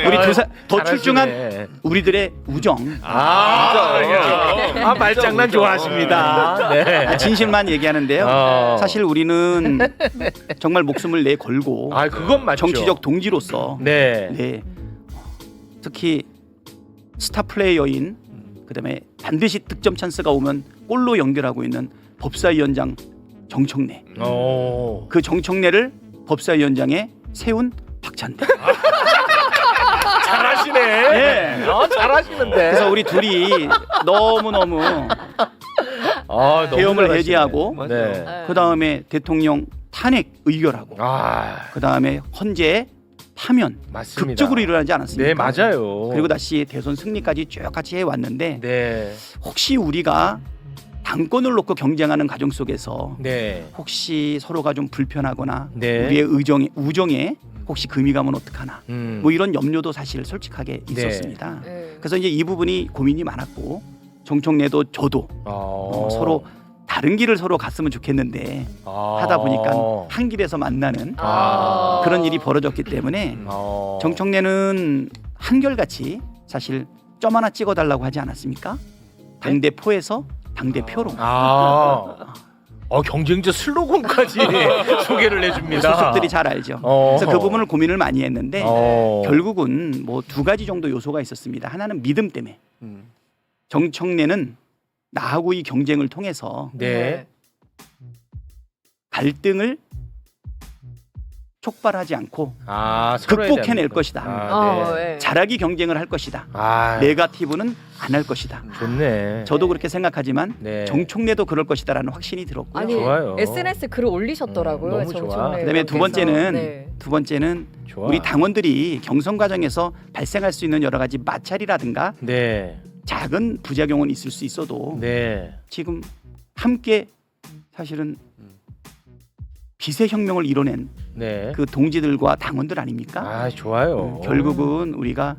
우리 더 출중한 잘하시네. 우리들의 우정. 말장난 좋아하십니다. 네. 진실만 얘기하는데요. 사실 우리는 정말 목숨을 내 걸고 그건 맞죠. 정치적 동지로서 네. 특히 스타 플레이어인 그다음에 반드시 득점 찬스가 오면 골로 연결하고 있는 법사위원장 정청래. 그 정청래를 법사위원장에 세운 박찬대. 잘하시네. 네. 잘하시는데. 그래서 우리 둘이 너무너무 계엄을 해제하고 네. 그다음에 대통령 탄핵 의결하고 그다음에 헌재 파면 맞습니다. 극적으로 일어나지 않았습니까? 네, 맞아요. 그리고 다시 대선 승리까지 쭉 같이 해왔는데 네. 혹시 우리가 당권을 놓고 경쟁하는 과정 속에서 네. 혹시 서로가 좀 불편하거나 네. 우리의 우정에 혹시 금이 가면 어떡하나 뭐 이런 염려도 사실 솔직하게 있었습니다. 그래서 이제 이 부분이 고민이 많았고 정청래도 저도 서로 다른 길을 서로 갔으면 좋겠는데 하다 보니까 한 길에서 만나는 그런 일이 벌어졌기 때문에 정청래는 한결같이 사실 점 하나 찍어달라고 하지 않았습니까? 당대포에서 당대표로. 경쟁자 슬로건까지 소개를 해줍니다. 소속들이 잘 알죠. 그래서 그 부분을 고민을 많이 했는데 결국은 뭐 두 가지 정도 요소가 있었습니다. 하나는 믿음 때문에 정청래는 나하고 이 경쟁을 통해서 갈등을 촉발하지 않고 극복해낼 것이다. 잘하기 경쟁을 할 것이다. 네거티브는 안 할 것이다. 좋네. 저도 그렇게 생각하지만 정청래도 그럴 것이다라는 확신이 들었고요. 아니, 좋아요. SNS 글을 올리셨더라고요. 너무 좋아. 정청래 그다음에 의원께서. 두 번째는 좋아. 우리 당원들이 경선 과정에서 발생할 수 있는 여러 가지 마찰이라든가 네. 작은 부작용은 있을 수 있어도 네. 지금 함께 사실은 비세혁명을 이뤄낸 그 동지들과 당원들 아닙니까? 좋아요. 결국은 우리가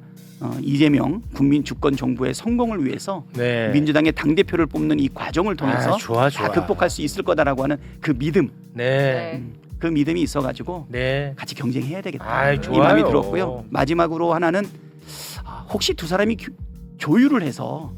이재명 국민 주권 정부의 성공을 위해서 민주당의 당대표를 뽑는 이 과정을 통해서 다 극복할 수 있을 거다라고 하는 그 믿음, 그 믿음이 있어가지고 같이 경쟁해야 되겠다 이 마음이 들었고요. 마지막으로 하나는 혹시 두 사람이 조율을 해서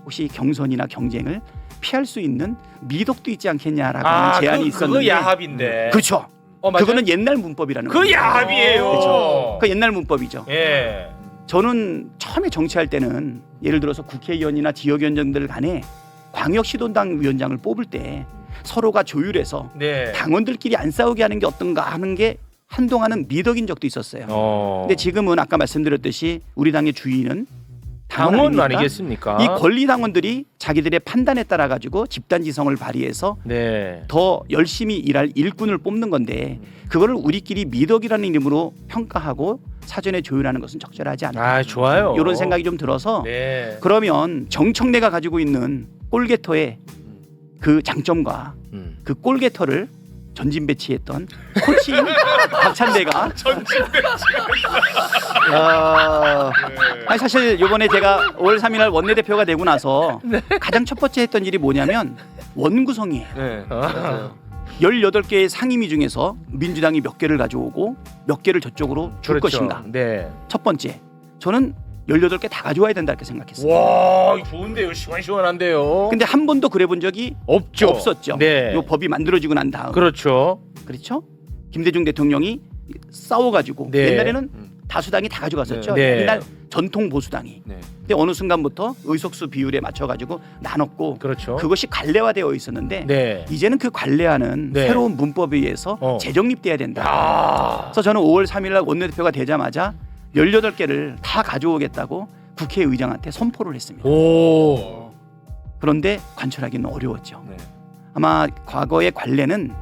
혹시 경선이나 경쟁을 피할 수 있는 미덕도 있지 않겠냐라고 하는 제안이 있었는데 그거 야합인데. 그렇죠. 그거는 옛날 문법이라는 거죠. 그 야합이에요. 그렇죠. 그 옛날 문법이죠. 예. 저는 처음에 정치할 때는 예를 들어서 국회의원이나 지역위원장들 간에 광역시도당 위원장을 뽑을 때 서로가 조율해서 당원들끼리 안 싸우게 하는 게 어떤가 하는 게 한동안은 미덕인 적도 있었어요. 근데 지금은 아까 말씀드렸듯이 우리 당의 주인은 당원 아니겠습니까? 이 권리 당원들이 자기들의 판단에 따라 가지고 집단지성을 발휘해서 더 열심히 일할 일꾼을 뽑는 건데 그거를 우리끼리 미덕이라는 이름으로 평가하고 사전에 조율하는 것은 적절하지 않다. 좋아요. 이런 생각이 좀 들어서 그러면 정청래가 가지고 있는 골게터의 그 장점과 그 골게터를 전진 배치했던 코치인 박찬대가 아니 사실 이번에 제가 5월 3일 날 원내대표가 되고 나서 가장 첫 번째 했던 일이 뭐냐면 원구성이에요. 18개의 상임위 중에서 민주당이 몇 개를 가져오고 몇 개를 저쪽으로 줄 것인가. 첫 번째 저는 18개 다 가져와야 된다 이렇게 생각했어요. 와, 좋은데요. 시원시원한데요. 근데 한 번도 그래 본 적이 없었죠. 이 법이 만들어지고 난 다음. 그렇죠. 김대중 대통령이 싸워가지고 옛날에는 다수당이 다 가져갔었죠. 옛날 전통 보수당이. 근데 어느 순간부터 의석수 비율에 맞춰가지고 나눴고 그것이 관례화되어 있었는데 이제는 그 관례화는 새로운 문법에 의해서 재정립돼야 된다. 그래서 저는 5월 3일 날 원내대표가 되자마자 18개를 다 가져오겠다고 국회의장한테 선포를 했습니다. 그런데 관철하기는 어려웠죠. 아마 과거의 관례는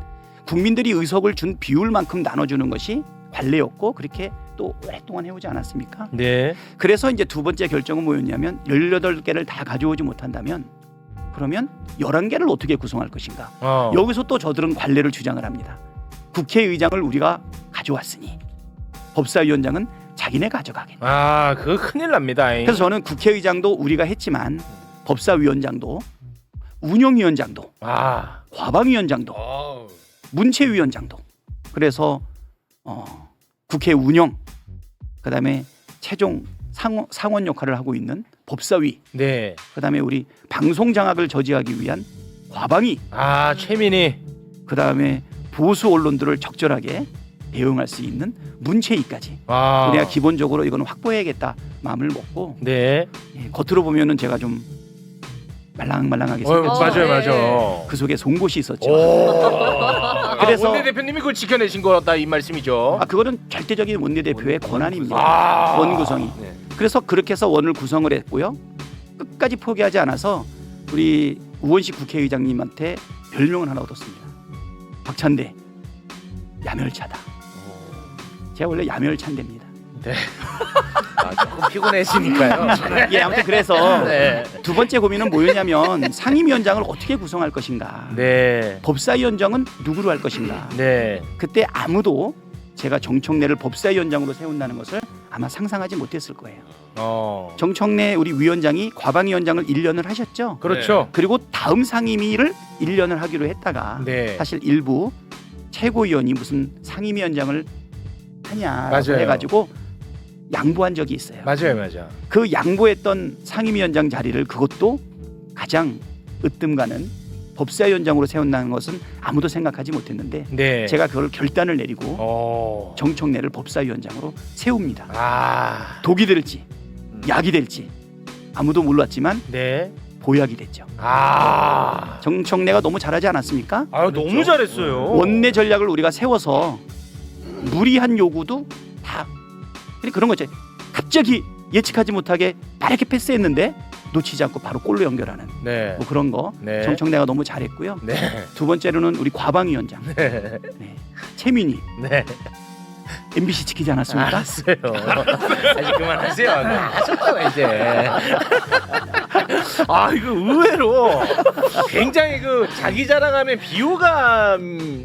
국민들이 의석을 준 비율만큼 나눠주는 것이 관례였고 그렇게 또 오랫동안 해오지 않았습니까? 그래서 이제 두 번째 결정은 뭐였냐면 18개를 다 가져오지 못한다면 그러면 11개를 어떻게 구성할 것인가? 여기서 또 저들은 관례를 주장을 합니다. 국회의장을 우리가 가져왔으니 법사위원장은 자기네 가져가겠다. 그거 큰일 납니다. 그래서 저는 국회의장도 우리가 했지만 법사위원장도 운영위원장도 과방위원장도 문체위원장도 그래서 국회 운영 그다음에 최종 상원 역할을 하고 있는 법사위, 네. 그다음에 우리 방송 장악을 저지하기 위한 과방위, 아 최민희. 그다음에 보수 언론들을 적절하게 대응할 수 있는 문체위까지 아. 우리가 기본적으로 이거는 확보해야겠다 마음을 먹고 네. 예, 겉으로 보면은 제가 좀 말랑말랑하게 생겼죠. 맞아요, 맞아요. 그 속에 송곳이 있었죠. 그래서 원내대표님이 그걸 지켜내신 거다 이 말씀이죠. 그거는 절대적인 원내대표의 권한입니다. 아. 원 구성이. 네. 그래서 그렇게 해서 원을 구성을 했고요. 끝까지 포기하지 않아서 우리 우원식 국회의장님한테 별명을 하나 얻었습니다. 박찬대 야멸차다. 제가 원래 야멸찬대입니다. 네. 조금 피곤해지니까요. 예, 아무튼 그래서 네. 두 번째 고민은 뭐였냐면 상임위원장을 어떻게 구성할 것인가. 네. 법사위원장은 누구로 할 것인가. 네. 그때 아무도 제가 정청래를 법사위원장으로 세운다는 것을 아마 상상하지 못했을 거예요. 정청래 우리 위원장이 과방위원장을 1년을 하셨죠. 그렇죠. 그리고 다음 상임위를 1년을 하기로 했다가 네. 사실 일부 최고위원이 무슨 상임위원장을 하냐라고 맞아요. 해가지고 양보한 적이 있어요. 맞아요, 맞아. 그 양보했던 상임위원장 자리를 그것도 가장 으뜸가는 법사위원장으로 세운다는 것은 아무도 생각하지 못했는데 네. 제가 그걸 결단을 내리고 정청래를 법사위원장으로 세웁니다. 아. 독이 될지 약이 될지 아무도 몰랐지만 네. 보약이 됐죠. 아. 정청래가 너무 잘하지 않았습니까? 아, 너무 잘했어요. 원내 전략을 우리가 세워서 무리한 요구도 다 그런 거죠. 갑자기 예측하지 못하게 빠르게 패스했는데 놓치지 않고 바로 골로 연결하는 네. 뭐 그런 거 네. 정청래가 너무 잘했고요. 네. 두 번째로는 우리 과방위원장 네. 최민희 네. MBC 지키지 않았습니까? 알았어요. 아직 그만하세요. 하셨잖아 이제. 아 이거 의외로 굉장히 그 자기 자랑하면 비호감으로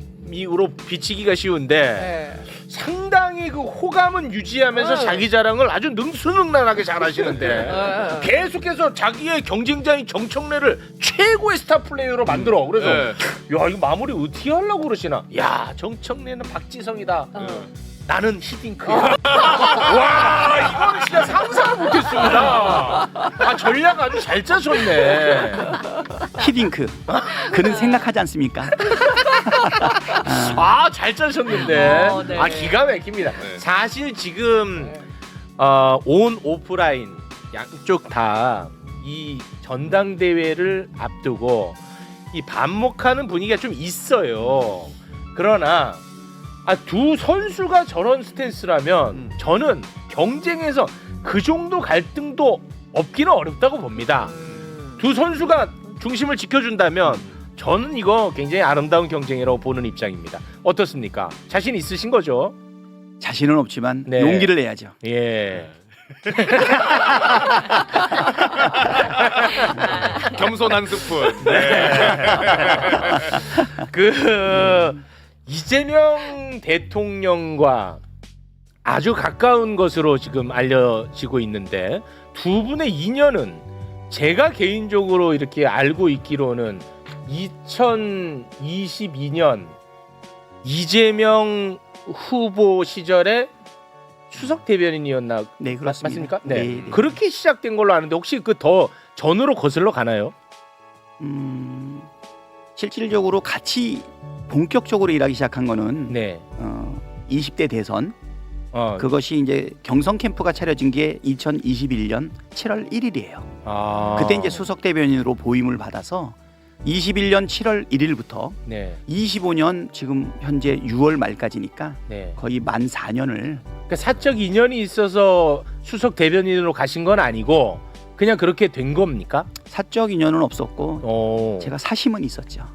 비치기가 쉬운데 상당히 그 호감은 유지하면서 자기 자랑을 아주 능수능란하게 잘하시는데 계속해서 자기의 경쟁자인 정청래를 최고의 스타 플레이어로 만들어. 그래서 야 이거 마무리 어떻게 하려고 그러시나? 야 정청래는 박지성이다. 나는 히딩크야. 와 이거는 진짜 상상을 못했습니다. 아 전략 아주 잘 짜셨네. 히딩크 그는 생각하지 않습니까? 아 잘 짜셨는데. 네. 아 기가 막힙니다. 사실 지금 온 오프라인 양쪽 다 이 전당대회를 앞두고 이 반목하는 분위기가 좀 있어요. 그러나 두 선수가 저런 스탠스라면 저는 경쟁에서 그 정도 갈등도 없기는 어렵다고 봅니다. 두 선수가 중심을 지켜준다면 저는 이거 굉장히 아름다운 경쟁이라고 보는 입장입니다. 어떻습니까? 자신 있으신 거죠? 자신은 없지만 네. 용기를 내야죠. 예. 겸손한 스푼. 그 이재명 대통령과 아주 가까운 것으로 지금 알려지고 있는데 두 분의 인연은 제가 개인적으로 이렇게 알고 있기로는 2022년 이재명 후보 시절에 수석 대변인이었나? 네 그렇습니다. 맞습니까? 네. 네. 그렇게 시작된 걸로 아는데 혹시 그 더 전으로 거슬러 가나요? 실질적으로 같이 본격적으로 일하기 시작한 거는 네. 20대 대선 그것이 이제 경선 캠프가 차려진 게 2021년 7월 1일이에요. 그때 이제 수석 대변인으로 보임을 받아서 21년 7월 1일부터 네. 25년 지금 현재 6월 말까지니까 네. 거의 만 4년을 그러니까 사적 인연이 있어서 수석 대변인으로 가신 건 아니고 그냥 그렇게 된 겁니까? 사적 인연은 없었고 제가 사심은 있었죠.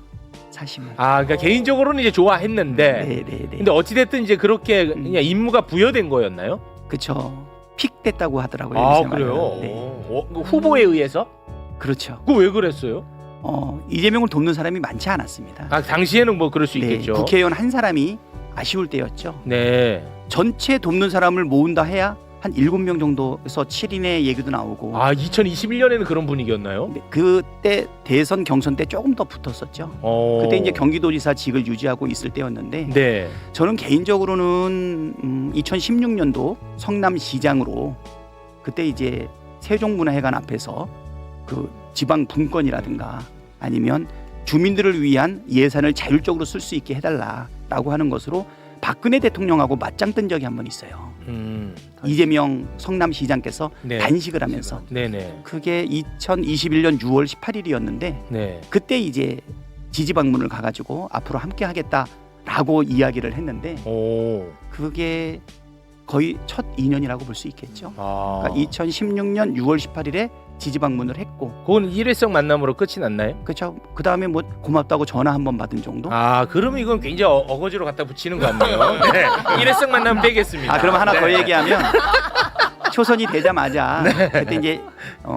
사심은. 그러니까 개인적으로는 이제 좋아했는데. 네. 근데 어찌 됐든 이제 그렇게 그냥 임무가 부여된 거였나요? 그렇죠. 픽됐다고 하더라고요. 그래요? 네. 후보에 의해서? 그렇죠. 그거 왜 그랬어요? 이재명을 돕는 사람이 많지 않았습니다. 당시에는 뭐 그럴 수 있겠죠. 국회의원 한 사람이 아쉬울 때였죠. 네. 전체 돕는 사람을 모은다 해야 한 7명 정도에서 7인의 얘기도 나오고. 아 2021년에는 그런 분위기였나요? 네, 그때 대선 경선 때 조금 더 붙었었죠. 그때 이제 경기도지사직을 유지하고 있을 때였는데 네. 저는 개인적으로는 2016년도 성남시장으로 그때 이제 세종문화회관 앞에서 그 지방 분권이라든가 아니면 주민들을 위한 예산을 자율적으로 쓸 수 있게 해달라라고 하는 것으로 박근혜 대통령하고 맞짱 뜬 적이 한 번 있어요. 이재명 성남시장께서 네. 단식을 하면서 네네. 그게 2021년 6월 18일이었는데 네. 그때 이제 지지 방문을 가가지고 앞으로 함께 하겠다라고 이야기를 했는데 오. 그게 거의 첫 인연이라고 볼 수 있겠죠. 아. 그러니까 2016년 6월 18일에 지지 방문을 했고 그건 일회성 만남으로 끝이 났나요? 그렇죠. 그 다음에 뭐 고맙다고 전화 한 번 받은 정도. 아 그러면 이건 굉장히 어거지로 갖다 붙이는 것 같네요. 네. 일회성 만나면 되겠습니다. 아 그럼 하나 더 네. 얘기하면 초선이 되자마자 그때 이제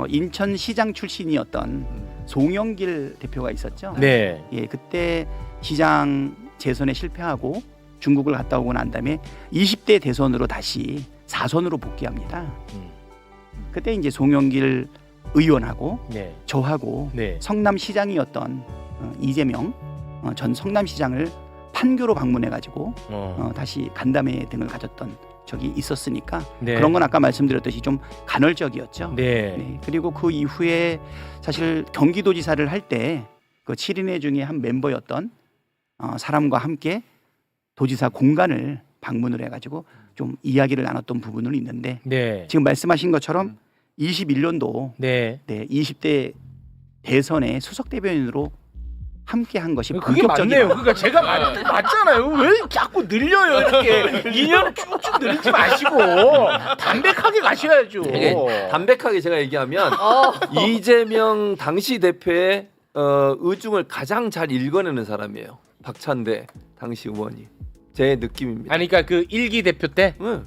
인천시장 출신이었던 송영길 대표가 있었죠. 네. 예, 그때 시장 재선에 실패하고 중국을 갔다 오고 난 다음에 20대 대선으로 다시 4선으로 복귀합니다. 그때 이제 송영길 의원하고 네. 저하고 네. 성남시장이었던 이재명 전 성남시장을 판교로 방문해가지고 다시 간담회 등을 가졌던 적이 있었으니까 네. 그런 건 아까 말씀드렸듯이 좀 간헐적이었죠. 네. 네. 그리고 그 이후에 사실 경기도지사를 할 때 그 7인회 중에 한 멤버였던 사람과 함께 도지사 공간을 방문을 해가지고 좀 이야기를 나눴던 부분은 있는데 네. 지금 말씀하신 것처럼 21년도 네. 20대 대선에 수석 대변인으로 함께 한 것이 그게 본격적이다. 맞네요. 그러니까 제가 맞잖아요. 왜 자꾸 늘려요 이렇게 2년을 쭉쭉 늘리지 마시고 담백하게 가셔야죠. 담백하게 제가 얘기하면 이재명 당시 대표의 의중을 가장 잘 읽어내는 사람이에요. 박찬대 당시 의원이. 제 느낌입니다. 아니 그러니까 그 1기 대표 때? 응.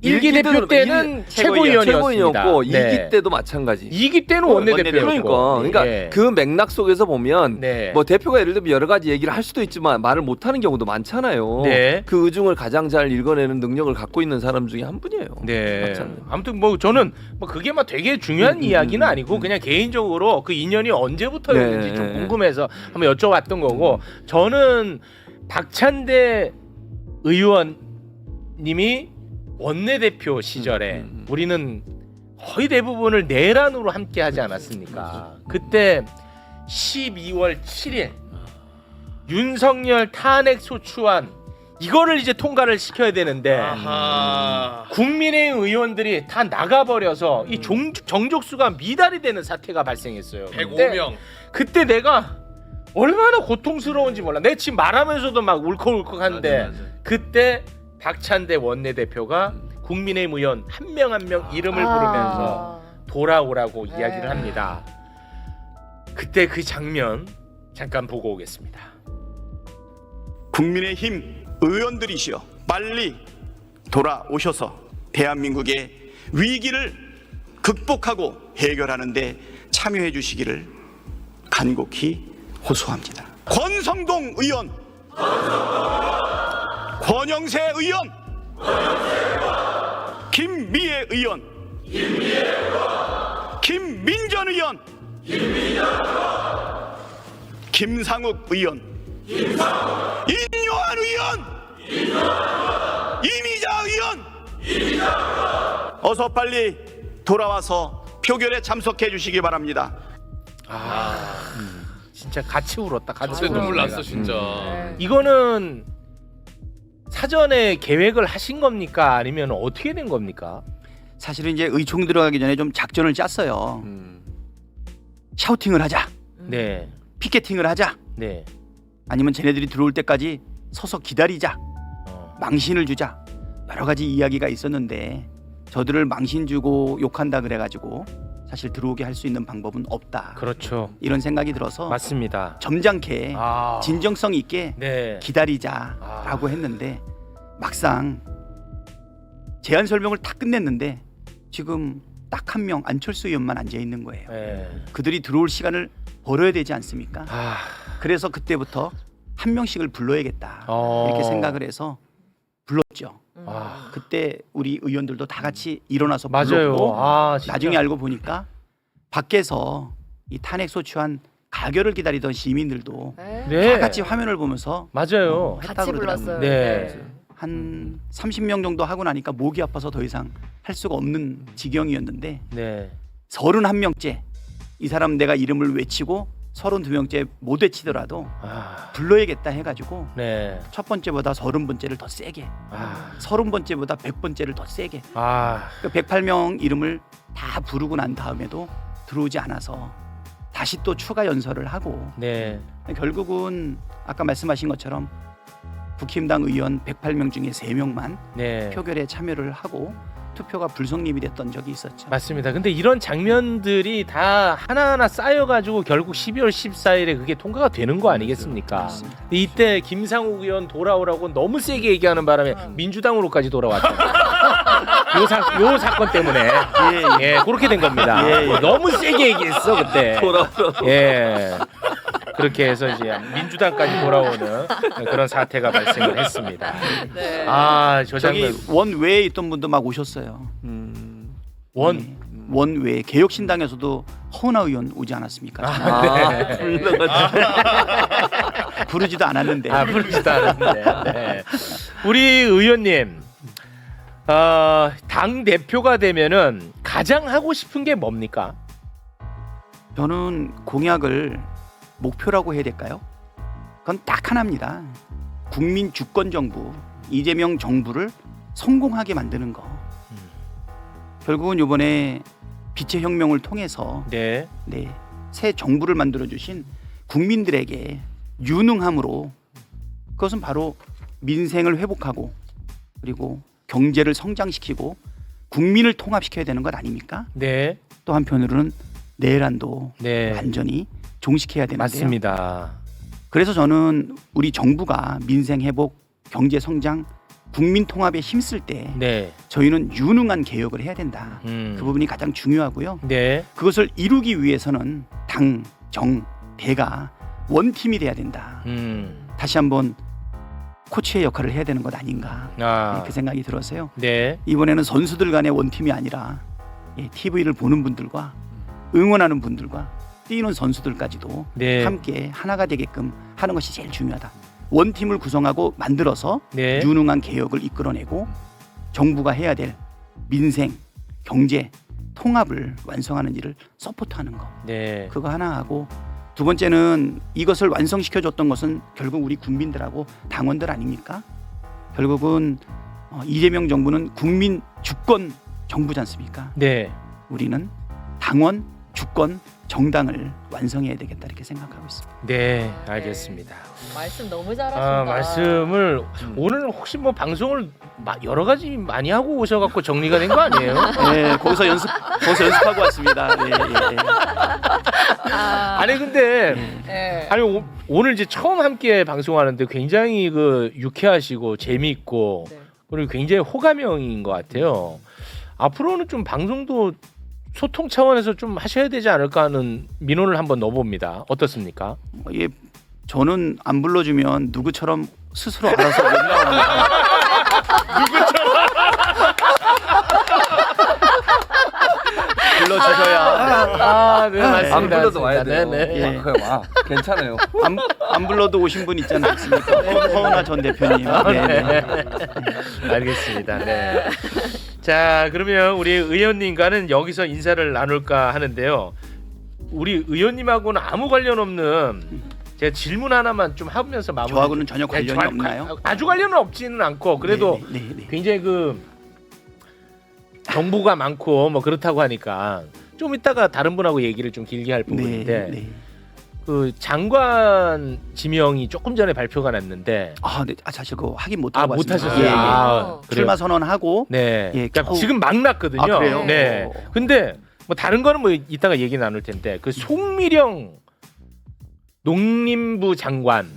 일기 대표 때는 최고위원이었고 네. 2기 때도 마찬가지. 2기 때는 원내대표였고. 그러니까 그 맥락 속에서 보면 네. 뭐 대표가 예를 들면 여러 가지 얘기를 할 수도 있지만 말을 못하는 경우도 많잖아요. 네. 그 의중을 가장 잘 읽어내는 능력을 갖고 있는 사람 중에 한 분이에요. 네. 박찬대. 아무튼 뭐 저는 뭐 그게 막 되게 중요한 이야기는 아니고 그냥 개인적으로 그 인연이 언제부터였는지 네. 좀 궁금해서 한번 여쭤봤던 거고 저는 박찬대 의원님이 원내대표 시절에 우리는 거의 대부분을 내란으로 함께 하지 않았습니까? 그때 12월 7일 윤석열 탄핵 소추안 이거를 이제 통과를 시켜야 되는데 국민의힘 의원들이 다 나가버려서 이 정족수가 미달이 되는 사태가 발생했어요. 105명. 그때 내가 얼마나 고통스러운지 몰라. 내가 지금 말하면서도 막 울컥울컥한데 그때 박찬대 원내대표가 국민의힘 의원 한 명 한 명 이름을 부르면서 돌아오라고 이야기를 합니다. 그때 그 장면 잠깐 보고 오겠습니다. 국민의힘 의원들이시여 빨리 돌아오셔서 대한민국의 위기를 극복하고 해결하는 데 참여해 주시기를 간곡히 호소합니다. 권성동 의원, 권영세 의원, 김미애 의원, 김민전 의원, 김상욱 의원, 인요한 의원, 이미자 의원, 어서 빨리 돌아와서 표결에 참석해 주시기 바랍니다. 진짜 같이 울었다. 같이 진짜 눈물 울었다. 났어 진짜. 이거는 사전에 계획을 하신 겁니까? 아니면 어떻게 된 겁니까? 사실은 이제 의총 들어가기 전에 좀 작전을 짰어요. 샤우팅을 하자, 네. 피켓팅을 하자, 네. 아니면 쟤네들이 들어올 때까지 서서 기다리자, 망신을 주자, 여러 가지 이야기가 있었는데 저들을 망신 주고 욕한다 그래가지고 사실 들어오게 할 수 있는 방법은 없다. 그렇죠. 이런 생각이 들어서 맞습니다. 점잖게 진정성 있게 네. 기다리자라고 했는데 막상 제안 설명을 다 끝냈는데 지금 딱 한 명 안철수 의원만 앉아 있는 거예요. 네. 그들이 들어올 시간을 벌어야 되지 않습니까? 그래서 그때부터 한 명씩을 불러야겠다 이렇게 생각을 해서 불렀죠. 그때 우리 의원들도 다 같이 일어나서 맞아요. 불렀고 진짜. 나중에 알고 보니까 밖에서 이 탄핵 소추안 가결을 기다리던 시민들도 네. 다 같이 화면을 보면서 맞아요. 했다 같이 그러더라고요. 불렀어요. 네. 한 30명 정도 하고 나니까 목이 아파서 더 이상 할 수가 없는 지경이었는데 네. 31명째 이 사람 내가 이름을 외치고 32명째 못 외치더라도 아, 불러야겠다 해가지고 네. 첫 번째보다 30번째를 더 세게 30번째보다 100번째를 더 세게 아, 그 108명 이름을 다 부르고 난 다음에도 들어오지 않아서 다시 또 추가 연설을 하고 네. 결국은 아까 말씀하신 것처럼 국힘당 의원 108명 중에 3명만 네. 표결에 참여를 하고 투표가 불성립이 됐던 적이 있었죠. 맞습니다. 근데 이런 장면들이 다 하나하나 쌓여가지고 결국 12월 14일에 그게 통과가 되는 거 아니겠습니까? 맞습니다. 이때 김상욱 의원 돌아오라고 너무 세게 얘기하는 바람에 민주당으로까지 돌아왔잖아요. 요 사건 때문에 예, 그렇게 된 겁니다. 너무 세게 얘기했어 그때. 예. 그렇게 해서 이제 민주당까지 돌아오는 그런 사태가 발생을 했습니다. 네. 저 장면 저기 원외에 있던 분도 막 오셨어요. 원 원외 개혁신당에서도 허은하 의원 오지 않았습니까? 부르지도 않았는데. 부르지도 않았는데. 네. 우리 의원님, 당 대표가 되면은 가장 하고 싶은 게 뭡니까? 저는 공약을 목표라고 해야 될까요? 그건 딱 하나입니다. 국민 주권 정부 이재명 정부를 성공하게 만드는 거. 결국은 이번에 빛의 혁명을 통해서 네. 새 정부를 만들어 주신 국민들에게 유능함으로 그것은 바로 민생을 회복하고 그리고 경제를 성장시키고 국민을 통합시켜야 되는 것 아닙니까? 네. 또 한편으로는 내란도 네. 완전히 종식해야 되는데요. 맞습니다. 그래서 저는 우리 정부가 민생 회복, 경제 성장, 국민 통합에 힘쓸 때 네. 저희는 유능한 개혁을 해야 된다. 그 부분이 가장 중요하고요. 네. 그것을 이루기 위해서는 당, 정, 대가 원팀이 돼야 된다. 다시 한번 코치의 역할을 해야 되는 것 아닌가 그 생각이 들어서요. 네. 이번에는 선수들 간의 원팀이 아니라 TV를 보는 분들과 응원하는 분들과 뛰는 선수들까지도 네. 함께 하나가 되게끔 하는 것이 제일 중요하다. 원팀을 구성하고 만들어서 네. 유능한 개혁을 이끌어내고 정부가 해야 될 민생, 경제, 통합을 완성하는 일을 서포트하는 거. 네. 그거 하나 하고 두 번째는 이것을 완성시켜줬던 것은 결국 우리 국민들하고 당원들 아닙니까? 결국은 이재명 정부는 국민 주권 정부지 않습니까? 네. 우리는 당원, 주권, 정당을 완성해야 되겠다 이렇게 생각하고 있습니다. 네, 알겠습니다. 말씀 너무 잘하신다. 말씀을 오늘 혹시 뭐 방송을 여러 가지 많이 하고 오셔갖고 정리가 된 거 아니에요? 네, 거기서 연습하고 왔습니다. 네, 네. 아니 근데 아니 오늘 이제 처음 함께 방송하는데 굉장히 그 유쾌하시고 재미있고 그리고 굉장히 호감형인 것 같아요. 앞으로는 좀 방송도 소통 차원에서 좀 하셔야 되지 않을까 하는 민원을 한번 넣어봅니다. 어떻습니까? 예, 저는 안 불러주면 누구처럼 스스로 알아서 올라옵니다. 불러주셔야. 네, 맞습니다. 안 불러도 와야 돼요. 네네. 그래 와. 괜찮아요. 안 불러도 오신 분 있지 않습니까? 허은하 전 대표님. 네. 알겠습니다. 네. 자, 그러면 우리 의원님과는 여기서 인사를 나눌까 하는데요. 우리 의원님하고는 아무 관련 없는 제가 질문 하나만 좀 하면서 마무리. 저하고는 전혀 관련이 없나요? 아주 관련은 없지는 않고 그래도 굉장히 그 정보가 많고 뭐 그렇다고 하니까 좀 이따가 다른 분하고 얘기를 좀 길게 할 부분인데 그 장관 지명이 조금 전에 발표가 났는데 사실 그거 확인 못하고 못 왔습니다. 하셨어요. 출마 선언하고 네. 그러니까 지금 막 났거든요. 아, 그래요? 네. 근데 뭐 다른 거는 뭐 이따가 얘기 나눌 텐데 그 송미령 농림부 장관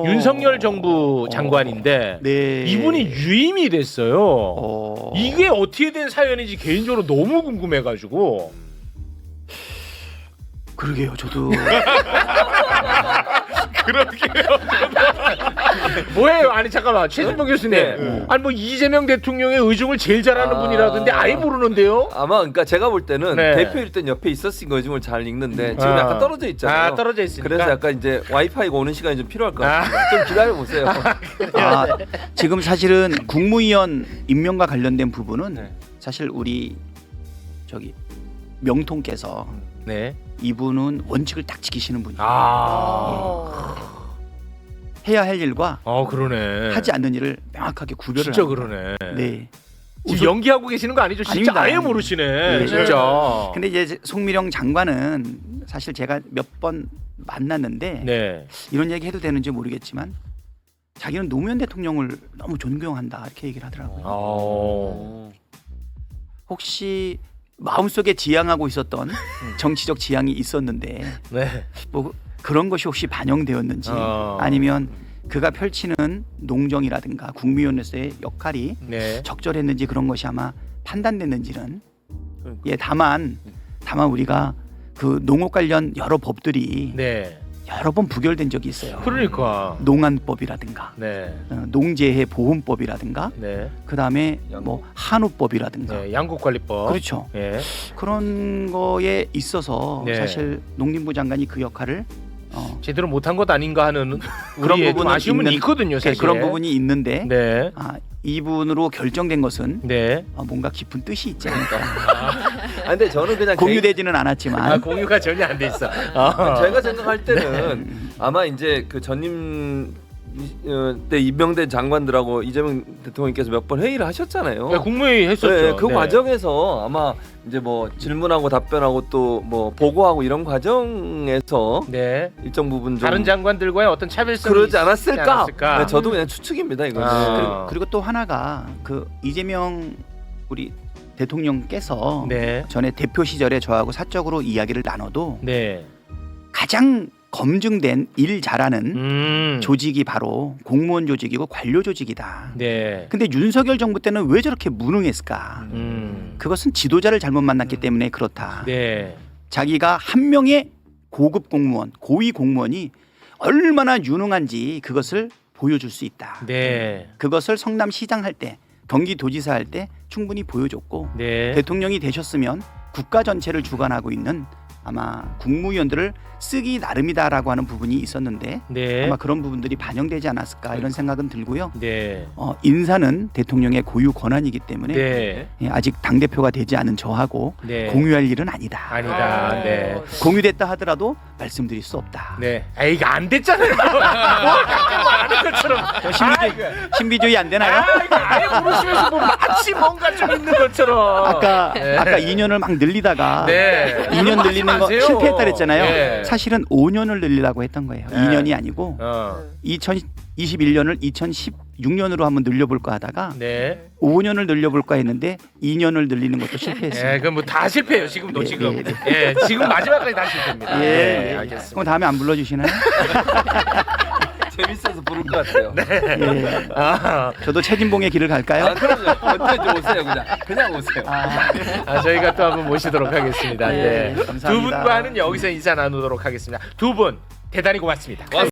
윤석열 정부 장관인데 이분이 유임이 됐어요. 이게 어떻게 된 사연인지 개인적으로 너무 궁금해가지고. 그러게요, 저도 뭐예요? 아니 잠깐만 최진봉 교수님. 아니 뭐 이재명 대통령의 의중을 제일 잘하는 분이라던데 아예 모르는데요? 아마 그러니까 제가 볼 때는 네. 대표일 땐 옆에 있었으니까 의중을 잘 읽는데 지금 약간 떨어져 있잖아요. 아 떨어져 있으니까. 그래서 약간 이제 와이파이가 오는 시간이 좀 필요할 것 같아요. 좀 기다려 보세요. 지금 사실은 국무위원 임명과 관련된 부분은 사실 우리 저기 명통께서 네. 이분은 원칙을 딱 지키시는 분이에요. 해야 할 일과 그러네. 하지 않는 일을 명확하게 구별을 진짜 합니다. 그러네. 네. 지금 연기하고 계시는 거 아니죠? 진짜 아닙니다. 아예 모르시네. 네. 진짜. 근데 이제 송미령 장관은 사실 제가 몇 번 만났는데 네. 이런 얘기 해도 되는지 모르겠지만 자기는 노무현 대통령을 너무 존경한다 이렇게 얘기를 하더라고요. 혹시 마음속에 지향하고 있었던 정치적 지향이 있었는데 네. 뭐 그런 것이 혹시 반영되었는지 아니면 그가 펼치는 농정이라든가 국무위원으로서의 역할이 네. 적절했는지 그런 것이 아마 판단됐는지는 다만 우리가 그 농업 관련 여러 법들이 네. 여러 번 부결된 적이 있어요. 그러니까. 농안법이라든가 네. 농재해 보훈법이라든가 네. 그다음에 뭐 한우법이라든가 네. 양국관리법. 그렇죠. 네. 그런 거에 있어서 네. 사실 농림부 장관이 그 역할을 제대로 못한 것 아닌가 하는 그런 우리의 좀 부분은 아쉬움은 있거든요. 사실. 그런 부분이 있는데 네. 이분으로 결정된 것은 네. 뭔가 깊은 뜻이 있지 않을까. 근데 저는 그냥 공유되지는 않았지만 공유가 전혀 안 돼 있어. 제가 생각할 때는 아마 이제 그 전임 때 임명된 장관들하고 이재명 대통령께서 몇 번 회의를 하셨잖아요. 네, 국무회의 했었죠. 네, 그 네. 과정에서 아마 이제 뭐 질문하고 답변하고 또 뭐 보고하고 이런 과정에서 네. 일정 부분 좀 다른 장관들과의 어떤 차별성이 그러지 않았을까? 않았을까? 네, 저도 그냥 추측입니다 이거는. 그리고 또 하나가 그 이재명 우리 대통령께서 네. 전에 대표 시절에 저하고 사적으로 이야기를 나눠도 네. 가장 검증된 일 잘하는 조직이 바로 공무원 조직이고 관료 조직이다. 네. 근데 윤석열 정부 때는 왜 저렇게 무능했을까? 그것은 지도자를 잘못 만났기 때문에 그렇다. 네. 자기가 한 명의 고급 공무원, 고위 공무원이 얼마나 유능한지 그것을 보여줄 수 있다. 네. 그것을 성남시장 할 때, 경기도지사 할 때 충분히 보여줬고 네. 대통령이 되셨으면 국가 전체를 주관하고 있는 아마 국무위원들을 쓰기 나름이다라고 하는 부분이 있었는데 네. 아마 그런 부분들이 반영되지 않았을까 이런 생각은 들고요. 네. 인사는 대통령의 고유 권한이기 때문에 네. 아직 당대표가 되지 않은 저하고 네. 공유할 일은 아니다. 아니다. 네. 공유됐다 하더라도 말씀드릴 수 없다. 네. 이거 안 됐잖아요. 안 된 것처럼. 신비주의 안 되나요? 이거 아예 모르시면서 뭐 마치 뭔가 좀 있는 것처럼. 아까 2년을 막 늘리다가 네. 2년 늘리는 거 마세요. 실패했다 그랬잖아요. 네. 사실은 5년을 늘리라고 했던 거예요. 네. 2년이 아니고 2021년을 2016년으로 한번 늘려볼까 하다가 네. 5년을 늘려볼까 했는데 2년을 늘리는 것도 실패했어요. 네, 그럼 뭐 다 실패예요. 지금도 네, 지금. 네, 예, 지금 마지막까지 다 실패입니다. 예. 네, 알겠습니다. 그럼 다음에 안 불러주시나요? 재밌어서 부를 것 같아요. 예. 저도 최진봉의 길을 갈까요? 그럼요. 언제든지 오세요 그냥 오세요. 저희가 또 한번 모시도록 하겠습니다. 네, 네. 감사합니다. 두 분과는 여기서 인사 나누도록 하겠습니다. 두 분 대단히 고맙습니다.